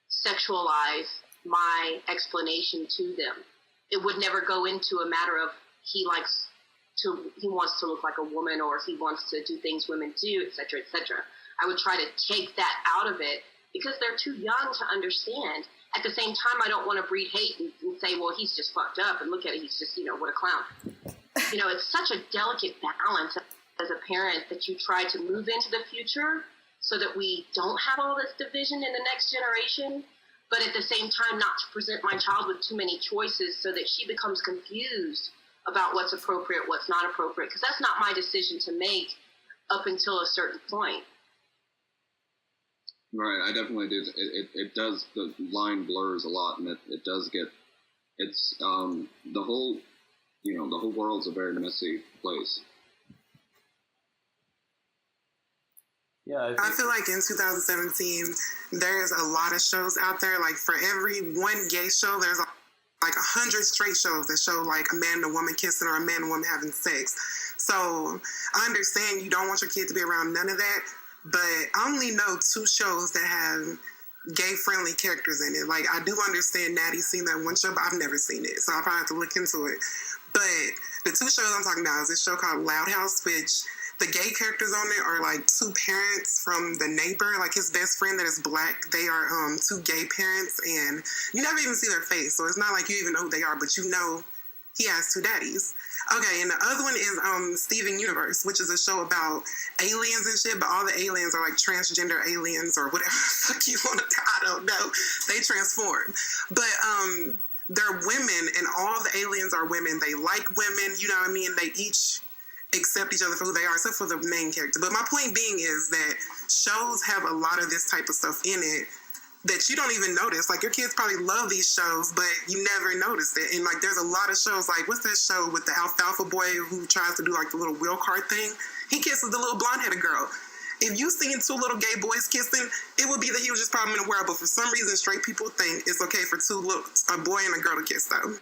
Speaker 8: sexualize my explanation to them. It would never go into a matter of he wants to look like a woman, or he wants to do things women do, et cetera, et cetera. I would try to take that out of it because they're too young to understand. At the same time, I don't want to breed hate and say, well, he's just fucked up, and look at it, he's just, what a clown. It's such a delicate balance as a parent that you try to move into the future so that we don't have all this division in the next generation, but at the same time not to present my child with too many choices so that she becomes confused about what's appropriate, what's not appropriate, because that's not my decision to make up until a certain point.
Speaker 7: Right, I definitely do. It does, the line blurs a lot, and it does get, it's, the whole world's a very messy place.
Speaker 4: Yeah,
Speaker 2: I feel like in 2017, there's a lot of shows out there. Like, for every one gay show, there's like 100 straight shows that show like a man and a woman kissing or a man and a woman having sex. So I understand you don't want your kid to be around none of that, but I only know 2 shows that have gay-friendly characters in it. Like, I do understand Natty's seen that one show, but I've never seen it, so I'll probably have to look into it. But the 2 shows I'm talking about is this show called Loud House, which the gay characters on it are like 2 parents from the neighbor, like his best friend that is black. They are 2 gay parents, and you never even see their face, so it's not like you even know who they are, but you know he has 2 daddies. Okay, and the other one is Steven Universe, which is a show about aliens and shit, but all the aliens are like transgender aliens or whatever the fuck you want to, I don't know. They transform. But they're women, and all the aliens are women. They like women, you know what I mean? They each accept each other for who they are, except for the main character. But my point being is that shows have a lot of this type of stuff in it that you don't even notice. Like, your kids probably love these shows, but you never noticed it. And, like, there's a lot of shows, like, what's that show with the alfalfa boy who tries to do, like, the little wheel cart thing? He kisses the little blonde-headed girl. If you seen 2 little gay boys kissing, it would be that he was just probably in the world, but for some reason, straight people think it's okay for a boy and a girl to kiss, though.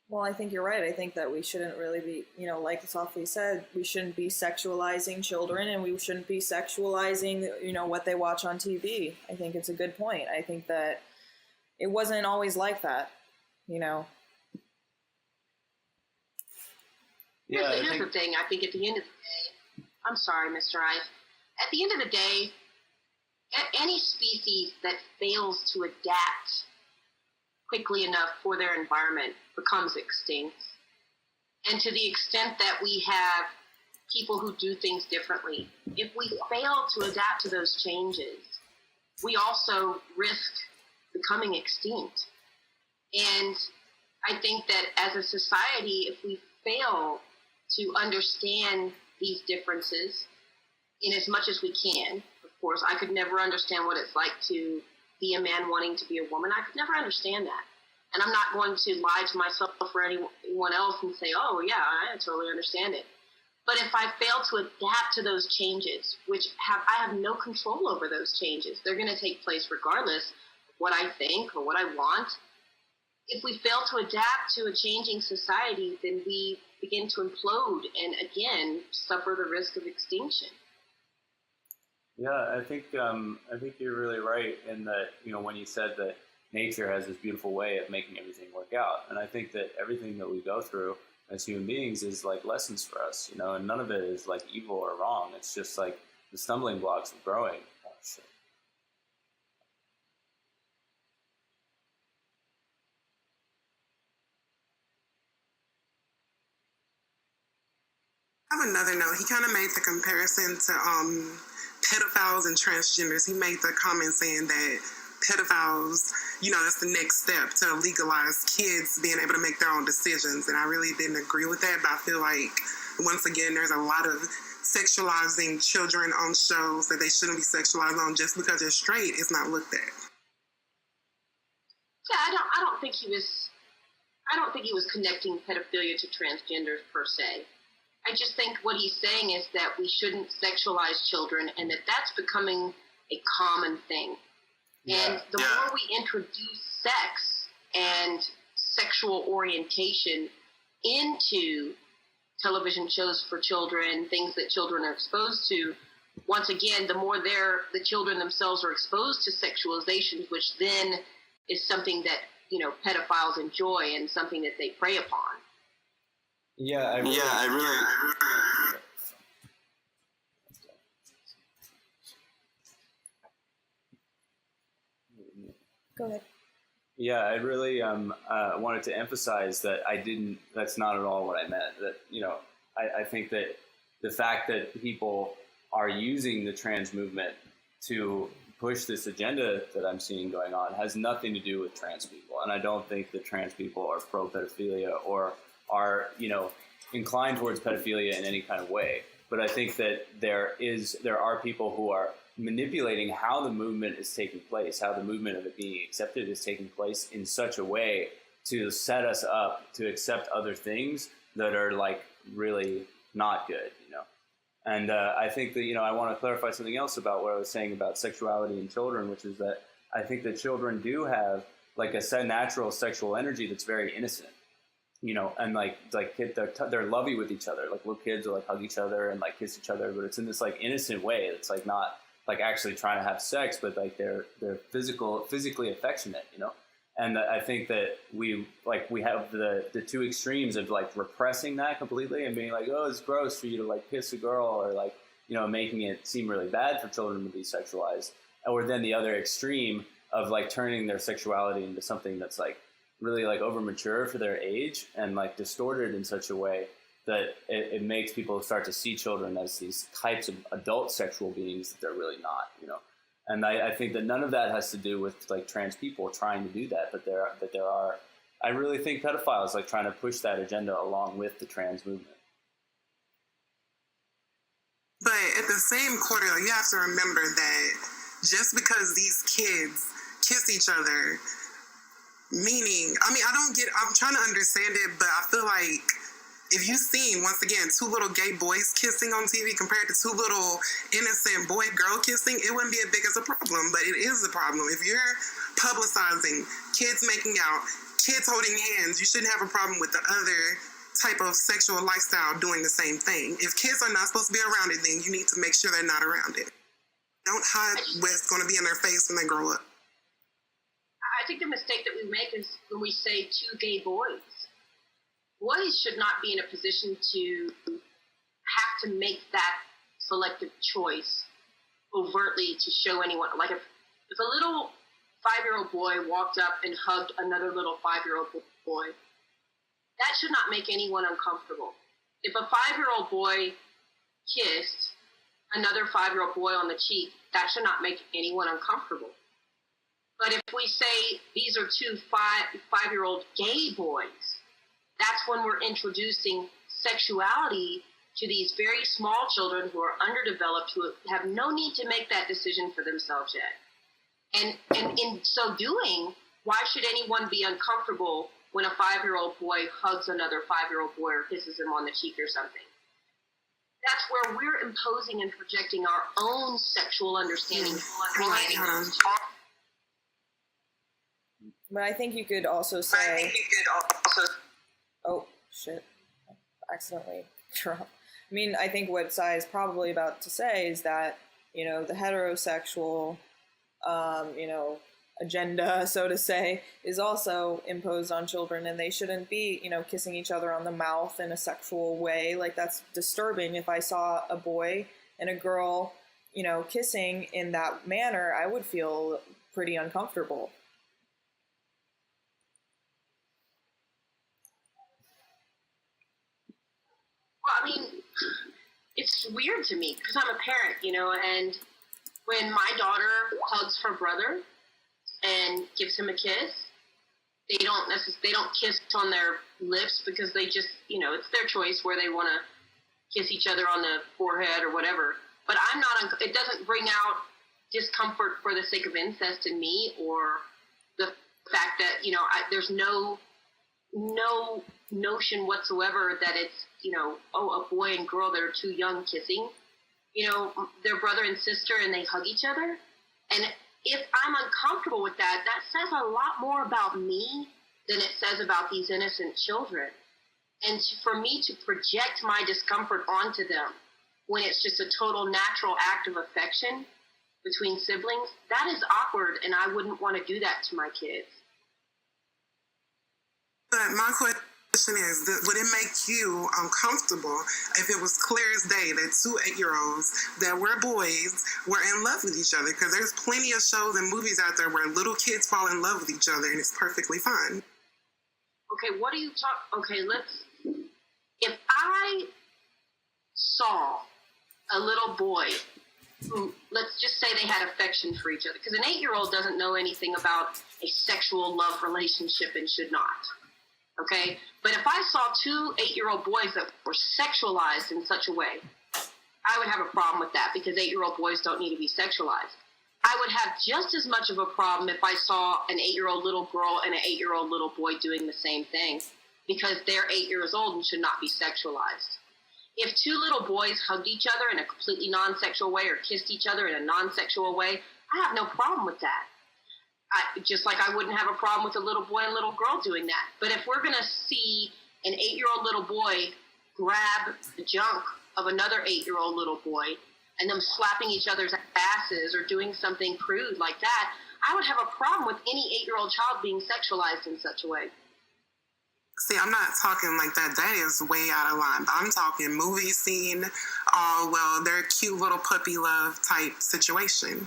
Speaker 1: Well, I think you're right. I think that we shouldn't really be, like Sophie said, we shouldn't be sexualizing children, and we shouldn't be sexualizing, what they watch on TV. I think it's a good point. I think that it wasn't always like that,
Speaker 4: Yeah,
Speaker 8: Here's the thing. I think at the end of the day, I'm sorry, Mr. Ice. At the end of the day, any species that fails to adapt quickly enough for their environment becomes extinct. And to the extent that we have people who do things differently, if we fail to adapt to those changes, we also risk becoming extinct. And I think that as a society, if we fail to understand these differences in as much as we can, of course, I could never understand what it's like to be a man wanting to be a woman. I could never understand that. And I'm not going to lie to myself or anyone else and say, oh, yeah, I totally understand it. But if I fail to adapt to those changes, I have no control over those changes, they're going to take place regardless of what I think or what I want. If we fail to adapt to a changing society, then we begin to implode and, again, suffer the risk of extinction.
Speaker 4: Yeah, I think you're really right in that, when you said that nature has this beautiful way of making everything work out. And I think that everything that we go through as human beings is like lessons for us, and none of it is like evil or wrong. It's just like the stumbling blocks of growing.
Speaker 2: I have another note. He kind of made the comparison to pedophiles and transgenders. He made the comment saying that pedophiles, that's the next step to legalize kids being able to make their own decisions. And I really didn't agree with that, but I feel like, once again, there's a lot of sexualizing children on shows that they shouldn't be sexualized on just because they're straight is not looked at.
Speaker 8: Yeah, I don't think he was connecting pedophilia to transgenders per se. I just think what he's saying is that we shouldn't sexualize children and that that's becoming a common thing.
Speaker 4: Yeah.
Speaker 8: And the more we introduce sex and sexual orientation into television shows for children, things that children are exposed to, once again, the more the children themselves are exposed to sexualization, which then is something that, pedophiles enjoy and something that they prey upon.
Speaker 4: Yeah, I really
Speaker 1: Go ahead.
Speaker 4: Yeah, I really wanted to emphasize that that's not at all what I meant. That, I think that the fact that people are using the trans movement to push this agenda that I'm seeing going on has nothing to do with trans people. And I don't think that trans people are pro-pedophilia or are, inclined towards pedophilia in any kind of way. But I think that there are people who are manipulating how the movement is taking place, how the movement of it being accepted is taking place in such a way to set us up to accept other things that are like really not good, And I think that, I want to clarify something else about what I was saying about sexuality in children, which is that I think that children do have like a natural sexual energy that's very innocent, and like they're lovey with each other. Like little kids will like hug each other and like kiss each other, but it's in this like innocent way. It's like not like actually trying to have sex, but like they're physically affectionate, And I think that we have the two extremes of like repressing that completely and being like, oh, it's gross for you to like kiss a girl, or like, making it seem really bad for children to be sexualized. Or then the other extreme of like turning their sexuality into something that's like really like over mature for their age and like distorted in such a way that it makes people start to see children as these types of adult sexual beings that they're really not, And I think that none of that has to do with like trans people trying to do that, but there are. I really think pedophiles like trying to push that agenda along with the trans movement.
Speaker 2: But at the same quarter, you have to remember that just because these kids kiss each other, I'm trying to understand it, but I feel like if you've seen, once again, two little gay boys kissing on TV compared to two little innocent boy-girl kissing, it wouldn't be as big as a problem, but it is a problem. If you're publicizing kids making out, kids holding hands, you shouldn't have a problem with the other type of sexual lifestyle doing the same thing. If kids are not supposed to be around it, then you need to make sure they're not around it. Don't hide what's going to be in their face when they grow up.
Speaker 8: I think the mistake that we make is when we say two gay boys. Boys should not be in a position to have to make that selective choice overtly to show anyone. Like if a little 5-year-old boy walked up and hugged another little 5-year-old boy, that should not make anyone uncomfortable. If a 5-year-old boy kissed another 5-year-old boy on the cheek, that should not make anyone uncomfortable. But if we say these are two 5-year-old gay boys, that's when we're introducing sexuality to these very small children who are underdeveloped, who have no need to make that decision for themselves yet. And in so doing, why should anyone be uncomfortable when a 5-year-old boy hugs another 5-year-old boy or kisses him on the cheek or something? That's where we're imposing and projecting our own sexual understanding.
Speaker 1: But I think you could also say... Oh, shit. Accidentally dropped. I mean, I think what Sai is probably about to say is that, the heterosexual, agenda, so to say, is also imposed on children, and they shouldn't be, kissing each other on the mouth in a sexual way. Like, that's disturbing. If I saw a boy and a girl, kissing in that manner, I would feel pretty uncomfortable.
Speaker 8: Well, I mean, it's weird to me because I'm a parent, and when my daughter hugs her brother and gives him a kiss, they don't kiss on their lips because they just, it's their choice where they want to kiss each other on the forehead or whatever. But it doesn't bring out discomfort for the sake of incest in me, or the fact that, there's no notion whatsoever that it's, a boy and girl that are too young kissing. They're brother and sister and they hug each other. And if I'm uncomfortable with that, that says a lot more about me than it says about these innocent children. And for me to project my discomfort onto them when it's just a total natural act of affection between siblings, that is awkward, and I wouldn't want to do that to my kids.
Speaker 2: But my question is, would it make you uncomfortable if it was clear as day that two 8-year-olds that were boys were in love with each other? Because there's plenty of shows and movies out there where little kids fall in love with each other, and it's perfectly fine.
Speaker 8: Okay, what are you talking? Okay, if I saw a little boy who, let's just say they had affection for each other, because an 8-year-old doesn't know anything about a sexual love relationship and should not. Okay? But if I saw two 8-year-old boys that were sexualized in such a way, I would have a problem with that, because 8-year-old boys don't need to be sexualized. I would have just as much of a problem if I saw an 8-year-old little girl and an 8-year-old little boy doing the same thing, because they're 8 years old and should not be sexualized. If two little boys hugged each other in a completely non-sexual way or kissed each other in a non-sexual way, I have no problem with that. Just like I wouldn't have a problem with a little boy and little girl doing that. But if we're going to see an 8-year-old little boy grab the junk of another 8-year-old little boy and them slapping each other's asses or doing something crude like that, I would have a problem with any 8-year-old child being sexualized in such a way.
Speaker 2: See, I'm not talking like that. That is way out of line. I'm talking movie scene, they're cute little puppy love type situation.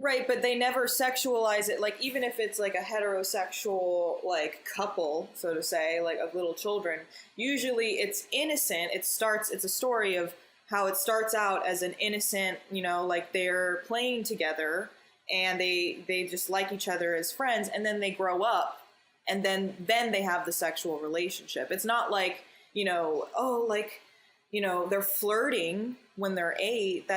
Speaker 1: Right, but they never sexualize it. Like, even if it's like a heterosexual, like, couple, so to say, like of little children, usually it's innocent. It's a story of how it starts out as an innocent, like they're playing together and they just like each other as friends, and then they grow up and then they have the sexual relationship. It's not like, they're flirting when they're 8.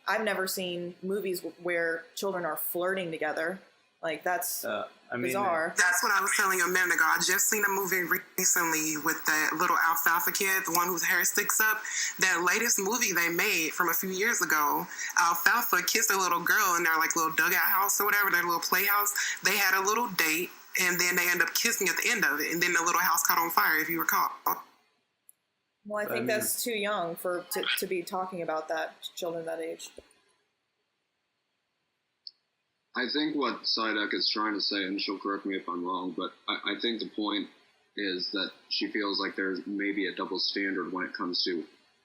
Speaker 1: I've never seen movies where children are flirting together. Like, that's bizarre.
Speaker 2: That's what I was telling you a minute ago. I just seen a movie recently with that little alfalfa kid, the one whose hair sticks up. That latest movie they made from a few years ago, Alfalfa kissed a little girl in their like little dugout house or whatever, their little playhouse. They had a little date. and then they end up kissing at the end of it, and then the little house caught on fire, if you recall.
Speaker 1: Well, I think that's too young to be talking about that, children that age.
Speaker 7: I think what Sidek is trying to say, and she'll correct me if I'm wrong, but I think the point is that she feels like there's maybe a double standard when it comes to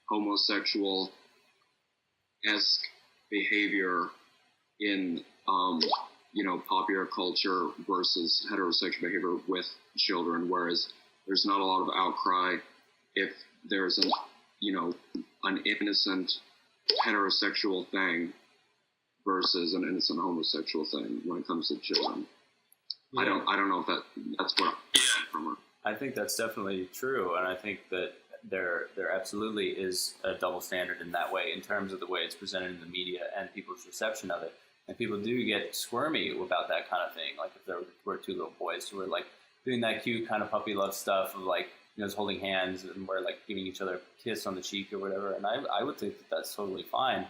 Speaker 7: homosexual-esque behavior in, popular culture versus heterosexual behavior with children, whereas there's not a lot of outcry if there's an innocent heterosexual thing versus an innocent homosexual thing when it comes to children. Yeah. I don't know if that's what I'm from her.
Speaker 4: I think that's definitely true, and I think that there absolutely is a double standard in that way in terms of the way it's presented in the media and people's reception of it. And people do get squirmy about that kind of thing. Like if there were two little boys who were like doing that cute kind of puppy love stuff of like, just holding hands and we're like giving each other a kiss on the cheek or whatever. And I would think that that's totally fine.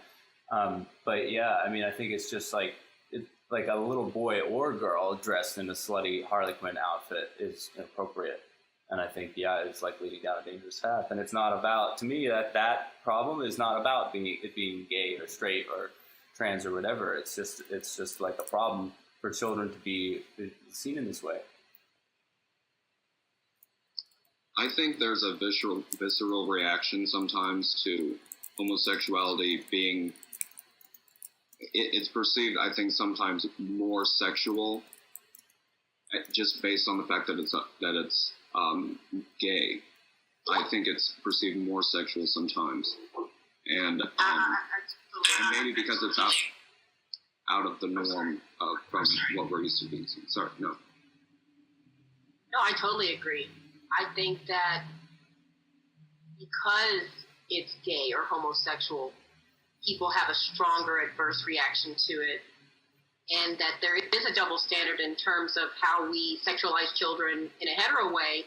Speaker 4: But yeah, I mean, I think it's just like a little boy or girl dressed in a slutty Harley Quinn outfit is inappropriate. And I think, it's like leading down a dangerous path. And it's not about, to me, that problem is not about being gay or straight or trans or whatever. It's just like a problem for children to be seen in this way.
Speaker 7: I think there's a visceral reaction sometimes to homosexuality being, it's perceived, I think, sometimes more sexual, just based on the fact that it's gay. I think it's perceived more sexual sometimes, and maybe because it's out of the norm from what we're used to being. Sorry, no.
Speaker 8: No, I totally agree. I think that because it's gay or homosexual, people have a stronger adverse reaction to it, and that there is a double standard in terms of how we sexualize children in a hetero way.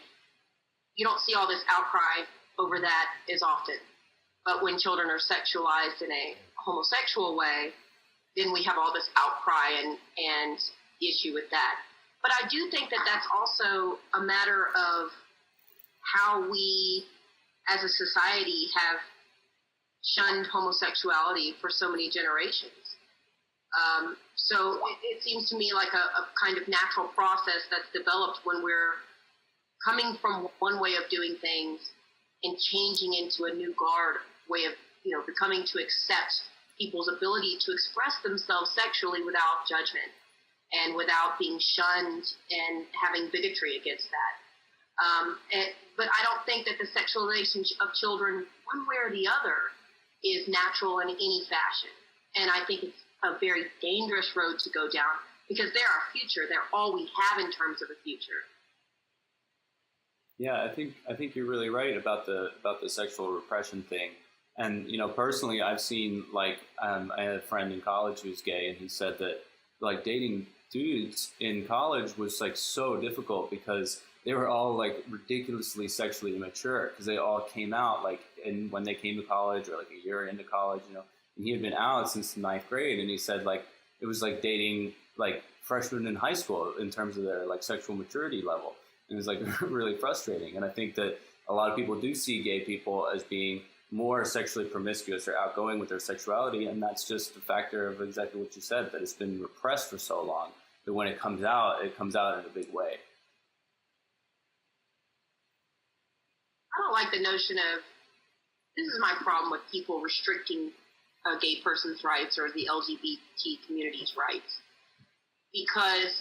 Speaker 8: You don't see all this outcry over that as often. But when children are sexualized in a homosexual way, then we have all this outcry and issue with that. But I do think that that's also a matter of how we, as a society, have shunned homosexuality for so many generations. So it seems to me like a kind of natural process that's developed when we're coming from one way of doing things and changing into a new guard way of, becoming to accept people's ability to express themselves sexually without judgment and without being shunned and having bigotry against that. But I don't think that the sexualization of children, one way or the other, is natural in any fashion. And I think it's a very dangerous road to go down because they're our future. They're all we have in terms of a future.
Speaker 4: Yeah, I think you're really right about the sexual repression thing. And personally, I've seen I had a friend in college who's gay, and he said that like dating dudes in college was like so difficult because they were all like ridiculously sexually immature because they all came out when they came to college or like a year into college, and he had been out since the 9th grade, and he said like it was like dating like freshmen in high school in terms of their like sexual maturity level. And it was like really frustrating. And I think that a lot of people do see gay people as being more sexually promiscuous or outgoing with their sexuality, and that's just a factor of exactly what you said, that it's been repressed for so long that when it comes out in a big way.
Speaker 8: I don't like the notion of, this is my problem with people restricting a gay person's rights or the LGBT community's rights, because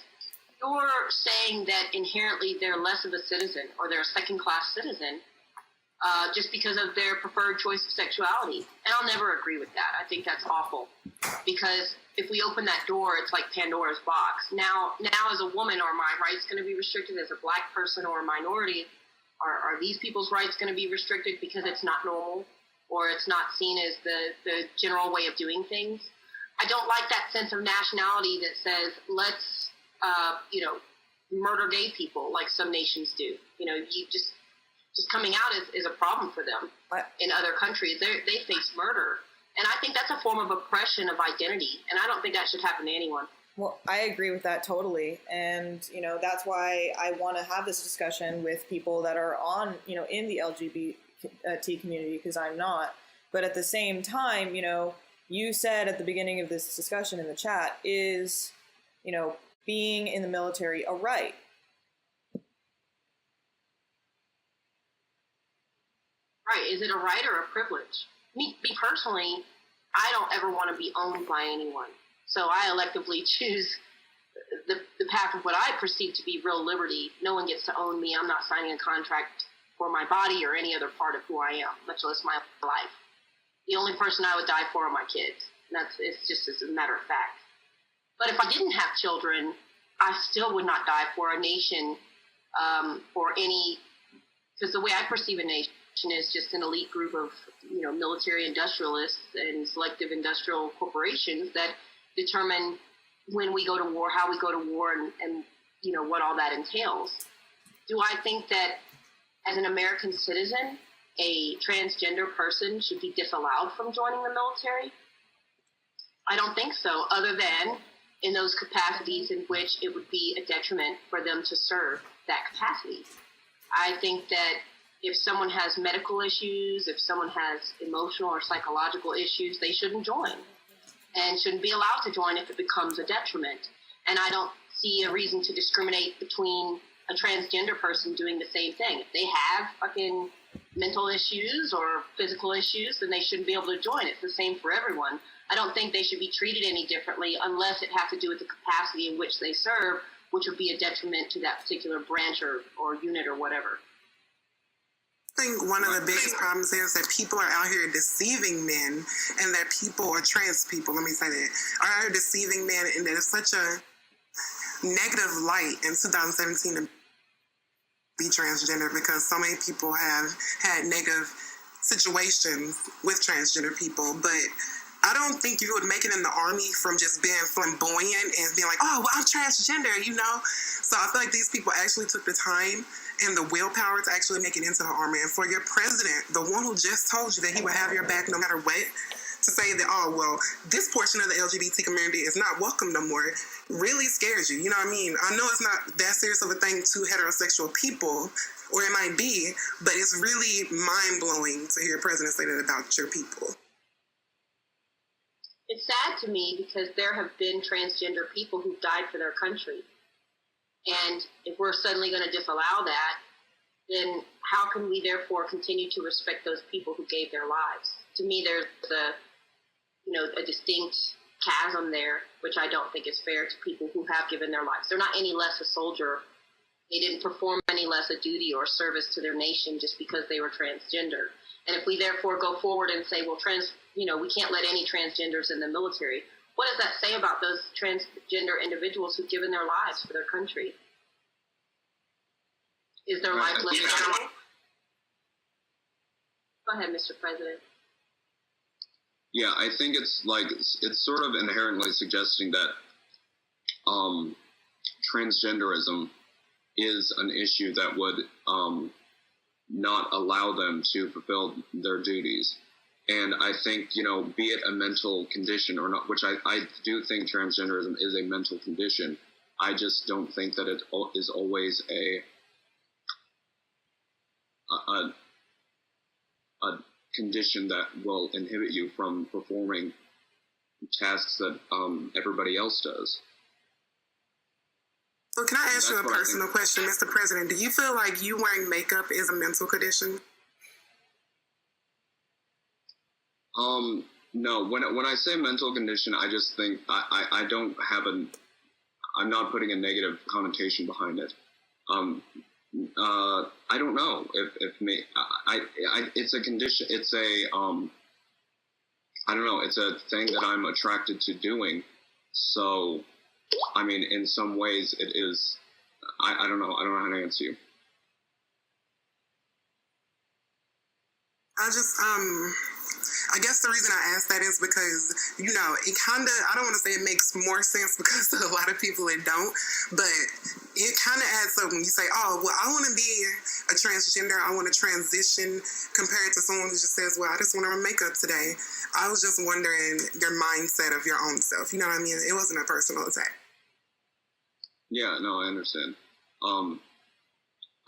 Speaker 8: you're saying that inherently they're less of a citizen or they're a second-class citizen just because of their preferred choice of sexuality. And I'll never agree with that. I think that's awful, because if we open that door, it's like Pandora's box. Now as a woman, are my rights going to be restricted? As a black person or a minority, are these people's rights going to be restricted because it's not normal or it's not seen as the general way of doing things? I don't like that sense of nationality that says, let's murder gay people like some nations do. You just coming out is a problem for them. In other countries, they face murder. And I think that's a form of oppression of identity. And I don't think that should happen to anyone.
Speaker 1: Well, I agree with that totally. And, that's why I want to have this discussion with people that are on, in the LGBT community, because I'm not. But at the same time, you said at the beginning of this discussion in the chat, is, being in the military a right?
Speaker 8: Right. Is it a right or a privilege? Me personally, I don't ever want to be owned by anyone. So I electively choose the path of what I perceive to be real liberty. No one gets to own me. I'm not signing a contract for my body or any other part of who I am, much less my life. The only person I would die for are my kids. It's just as a matter of fact. But if I didn't have children, I still would not die for a nation or any, because the way I perceive a nation is just an elite group of, military industrialists and selective industrial corporations that determine when we go to war, how we go to war, and what all that entails. Do I think that as an American citizen, a transgender person should be disallowed from joining the military? I don't think so, other than in those capacities in which it would be a detriment for them to serve that capacity. I think that if someone has medical issues, if someone has emotional or psychological issues, they shouldn't join and shouldn't be allowed to join if it becomes a detriment. And I don't see a reason to discriminate between a transgender person doing the same thing. If they have fucking mental issues or physical issues, then they shouldn't be able to join. It's the same for everyone. I don't think they should be treated any differently unless it has to do with the capacity in which they serve, which would be a detriment to that particular branch or unit or whatever.
Speaker 2: I think one of the biggest problems is that people are out here deceiving men, and that people, or trans people, let me say that, are out here deceiving men, and there's such a negative light in 2017 to be transgender, because so many people have had negative situations with transgender people. But I don't think you would make it in the Army from just being flamboyant and being like, oh, well, I'm transgender, So I feel like these people actually took the time and the willpower to actually make it into the Army. And for your president, the one who just told you that he would have your back no matter what, to say that, oh, well, this portion of the LGBT community is not welcome no more, really scares you. You know what I mean? I know it's not that serious of a thing to heterosexual people, or it might be, but it's really mind-blowing to hear your president say that about your people.
Speaker 8: It's sad to me because there have been transgender people who've died for their country. And if we're suddenly going to disallow that, then how can we therefore continue to respect those people who gave their lives? To me, there's a distinct chasm there, which I don't think is fair to people who have given their lives. They're not any less a soldier. They didn't perform any less a duty or service to their nation just because they were transgender. And if we therefore go forward and say, well, we can't let any transgenders in the military, what does that say about those transgender individuals who've given their lives for their country? Is their life less valuable? Go ahead, Mr. President.
Speaker 7: Yeah, I think it's sort of inherently suggesting that transgenderism is an issue that would not allow them to fulfill their duties. And I think, be it a mental condition or not, which I do think transgenderism is a mental condition, I just don't think that it is always a condition that will inhibit you from performing tasks that everybody else does.
Speaker 2: So can I ask you a personal question, Mr. President? Do you feel like you wearing makeup is a mental condition?
Speaker 7: No. When I say mental condition, I just think I don't have I'm not putting a negative connotation behind it. I don't know it's a condition. It's a I don't know. It's a thing that I'm attracted to doing. So, I mean, in some ways, it is. I don't know. I don't know how to answer you.
Speaker 2: I guess the reason I ask that is because, it kind of, I don't want to say it makes more sense because to a lot of people it don't, but it kind of adds up when you say, oh, well, I want to be a transgender, I want to transition, compared to someone who just says, well, I just want to wear makeup today. I was just wondering your mindset of your own self. You know what I mean? It wasn't a personal attack.
Speaker 7: Yeah, no, I understand. Um,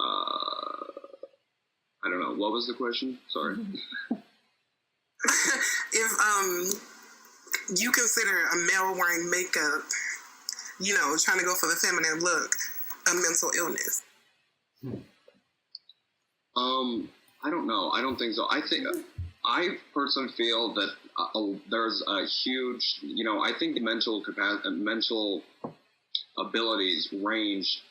Speaker 7: I don't know. What was the question? Sorry.
Speaker 2: If you consider a male wearing makeup, trying to go for the feminine look, a mental illness?
Speaker 7: I don't know. I don't think so. I personally feel that there's a huge, I think the mental abilities range.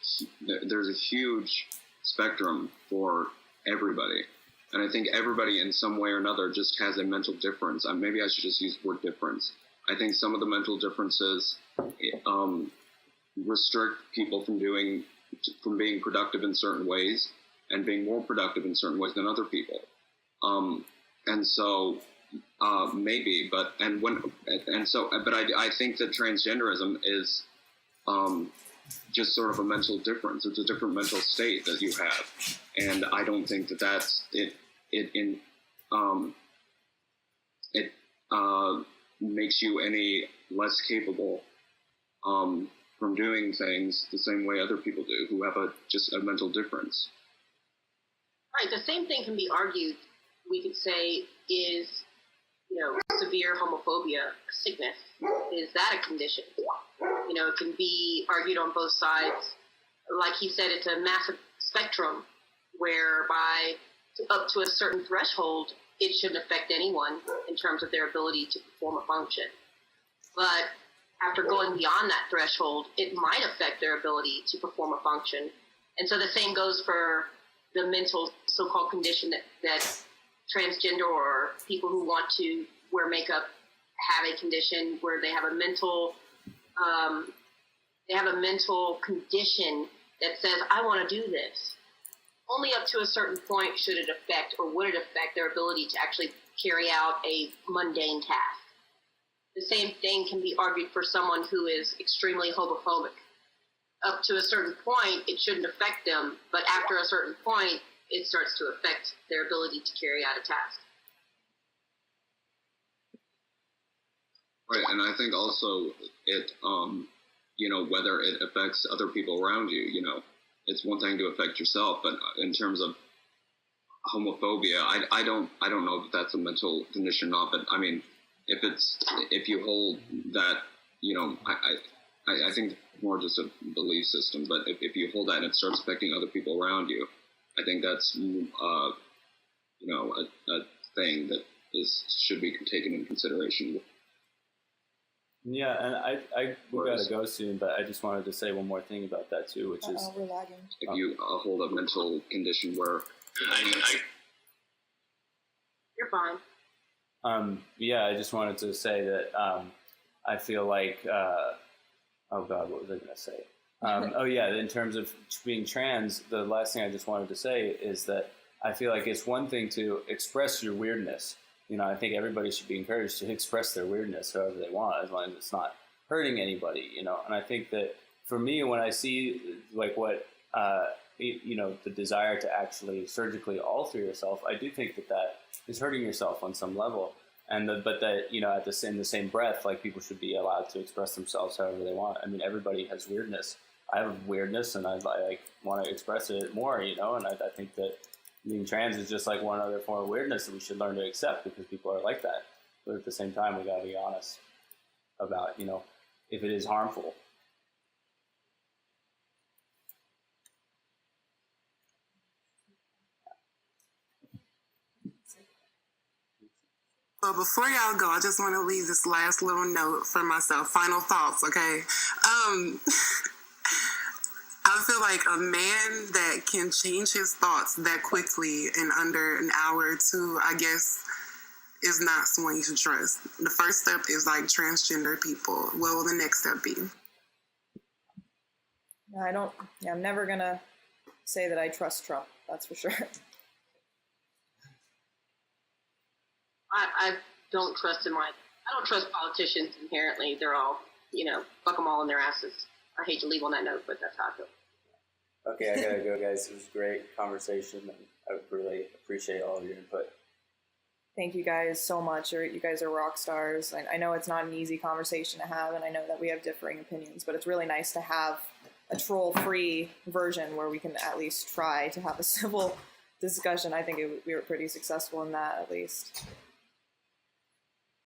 Speaker 7: There's a huge spectrum for everybody. And I think everybody in some way or another just has a mental difference. Maybe I should just use the word difference. I think some of the mental differences restrict people from being productive in certain ways and being more productive in certain ways than other people. And so maybe, but I think that transgenderism is just sort of a mental difference. It's a different mental state that you have, and I don't think that that's it. It makes you any less capable from doing things the same way other people do who have just a mental difference.
Speaker 8: Right. The same thing can be argued. We could say is, severe homophobia a sickness? Is that a condition? It can be argued on both sides. Like he said, it's a massive spectrum whereby up to a certain threshold, it shouldn't affect anyone in terms of their ability to perform a function. But after going beyond that threshold, it might affect their ability to perform a function. And so the same goes for the mental so-called condition that transgender or people who want to wear makeup have a condition where they have a mental condition that says, I want to do this. Only up to a certain point should it affect, or would it affect, their ability to actually carry out a mundane task. The same thing can be argued for someone who is extremely homophobic. Up to a certain point, it shouldn't affect them, but after a certain point, it starts to affect their ability to carry out a task.
Speaker 7: Right, and I think also it, whether it affects other people around you, it's one thing to affect yourself, but in terms of homophobia, I don't know if that's a mental condition or not. But I mean, if you hold that, I think more just a belief system. But if you hold that and it starts affecting other people around you, I think that's a thing that should be taken into consideration.
Speaker 4: Yeah, and we gotta go soon, but I just wanted to say one more thing about that too, which is
Speaker 1: we're lagging.
Speaker 7: If you hold a mental condition where
Speaker 8: You're fine.
Speaker 4: Yeah, I just wanted to say that I feel like oh God, what was I gonna say? Oh yeah, in terms of being trans, the last thing I just wanted to say is that I feel like it's one thing to express your weirdness. I think everybody should be encouraged to express their weirdness however they want, as long as it's not hurting anybody, And I think that for me, when I see like what, the desire to actually surgically alter yourself, I do think that is hurting yourself on some level. But that, in the same breath, like people should be allowed to express themselves however they want. I mean, everybody has weirdness. I have weirdness and I want to express it more, and I think that being trans is just like one other form of weirdness that we should learn to accept because people are like that. But at the same time, we got to be honest about, if it is harmful.
Speaker 2: So before y'all go, I just want to leave this last little note for myself. Final thoughts, okay? I feel like a man that can change his thoughts that quickly in under an hour or two, I guess, is not someone you should trust. The first step is like transgender people. What will the next step be?
Speaker 1: I'm never going to say that I trust Trump. That's for sure.
Speaker 8: I don't trust him. I don't trust politicians inherently. They're all, fuck them all in their asses. I hate to leave on that note, but that's how I feel.
Speaker 4: Okay, I gotta go, guys. It was a great conversation, and I really appreciate all of your input.
Speaker 1: Thank you guys so much. You guys are rock stars. I know it's not an easy conversation to have, and I know that we have differing opinions, but it's really nice to have a troll-free version where we can at least try to have a civil discussion. I think we were pretty successful in that, at least.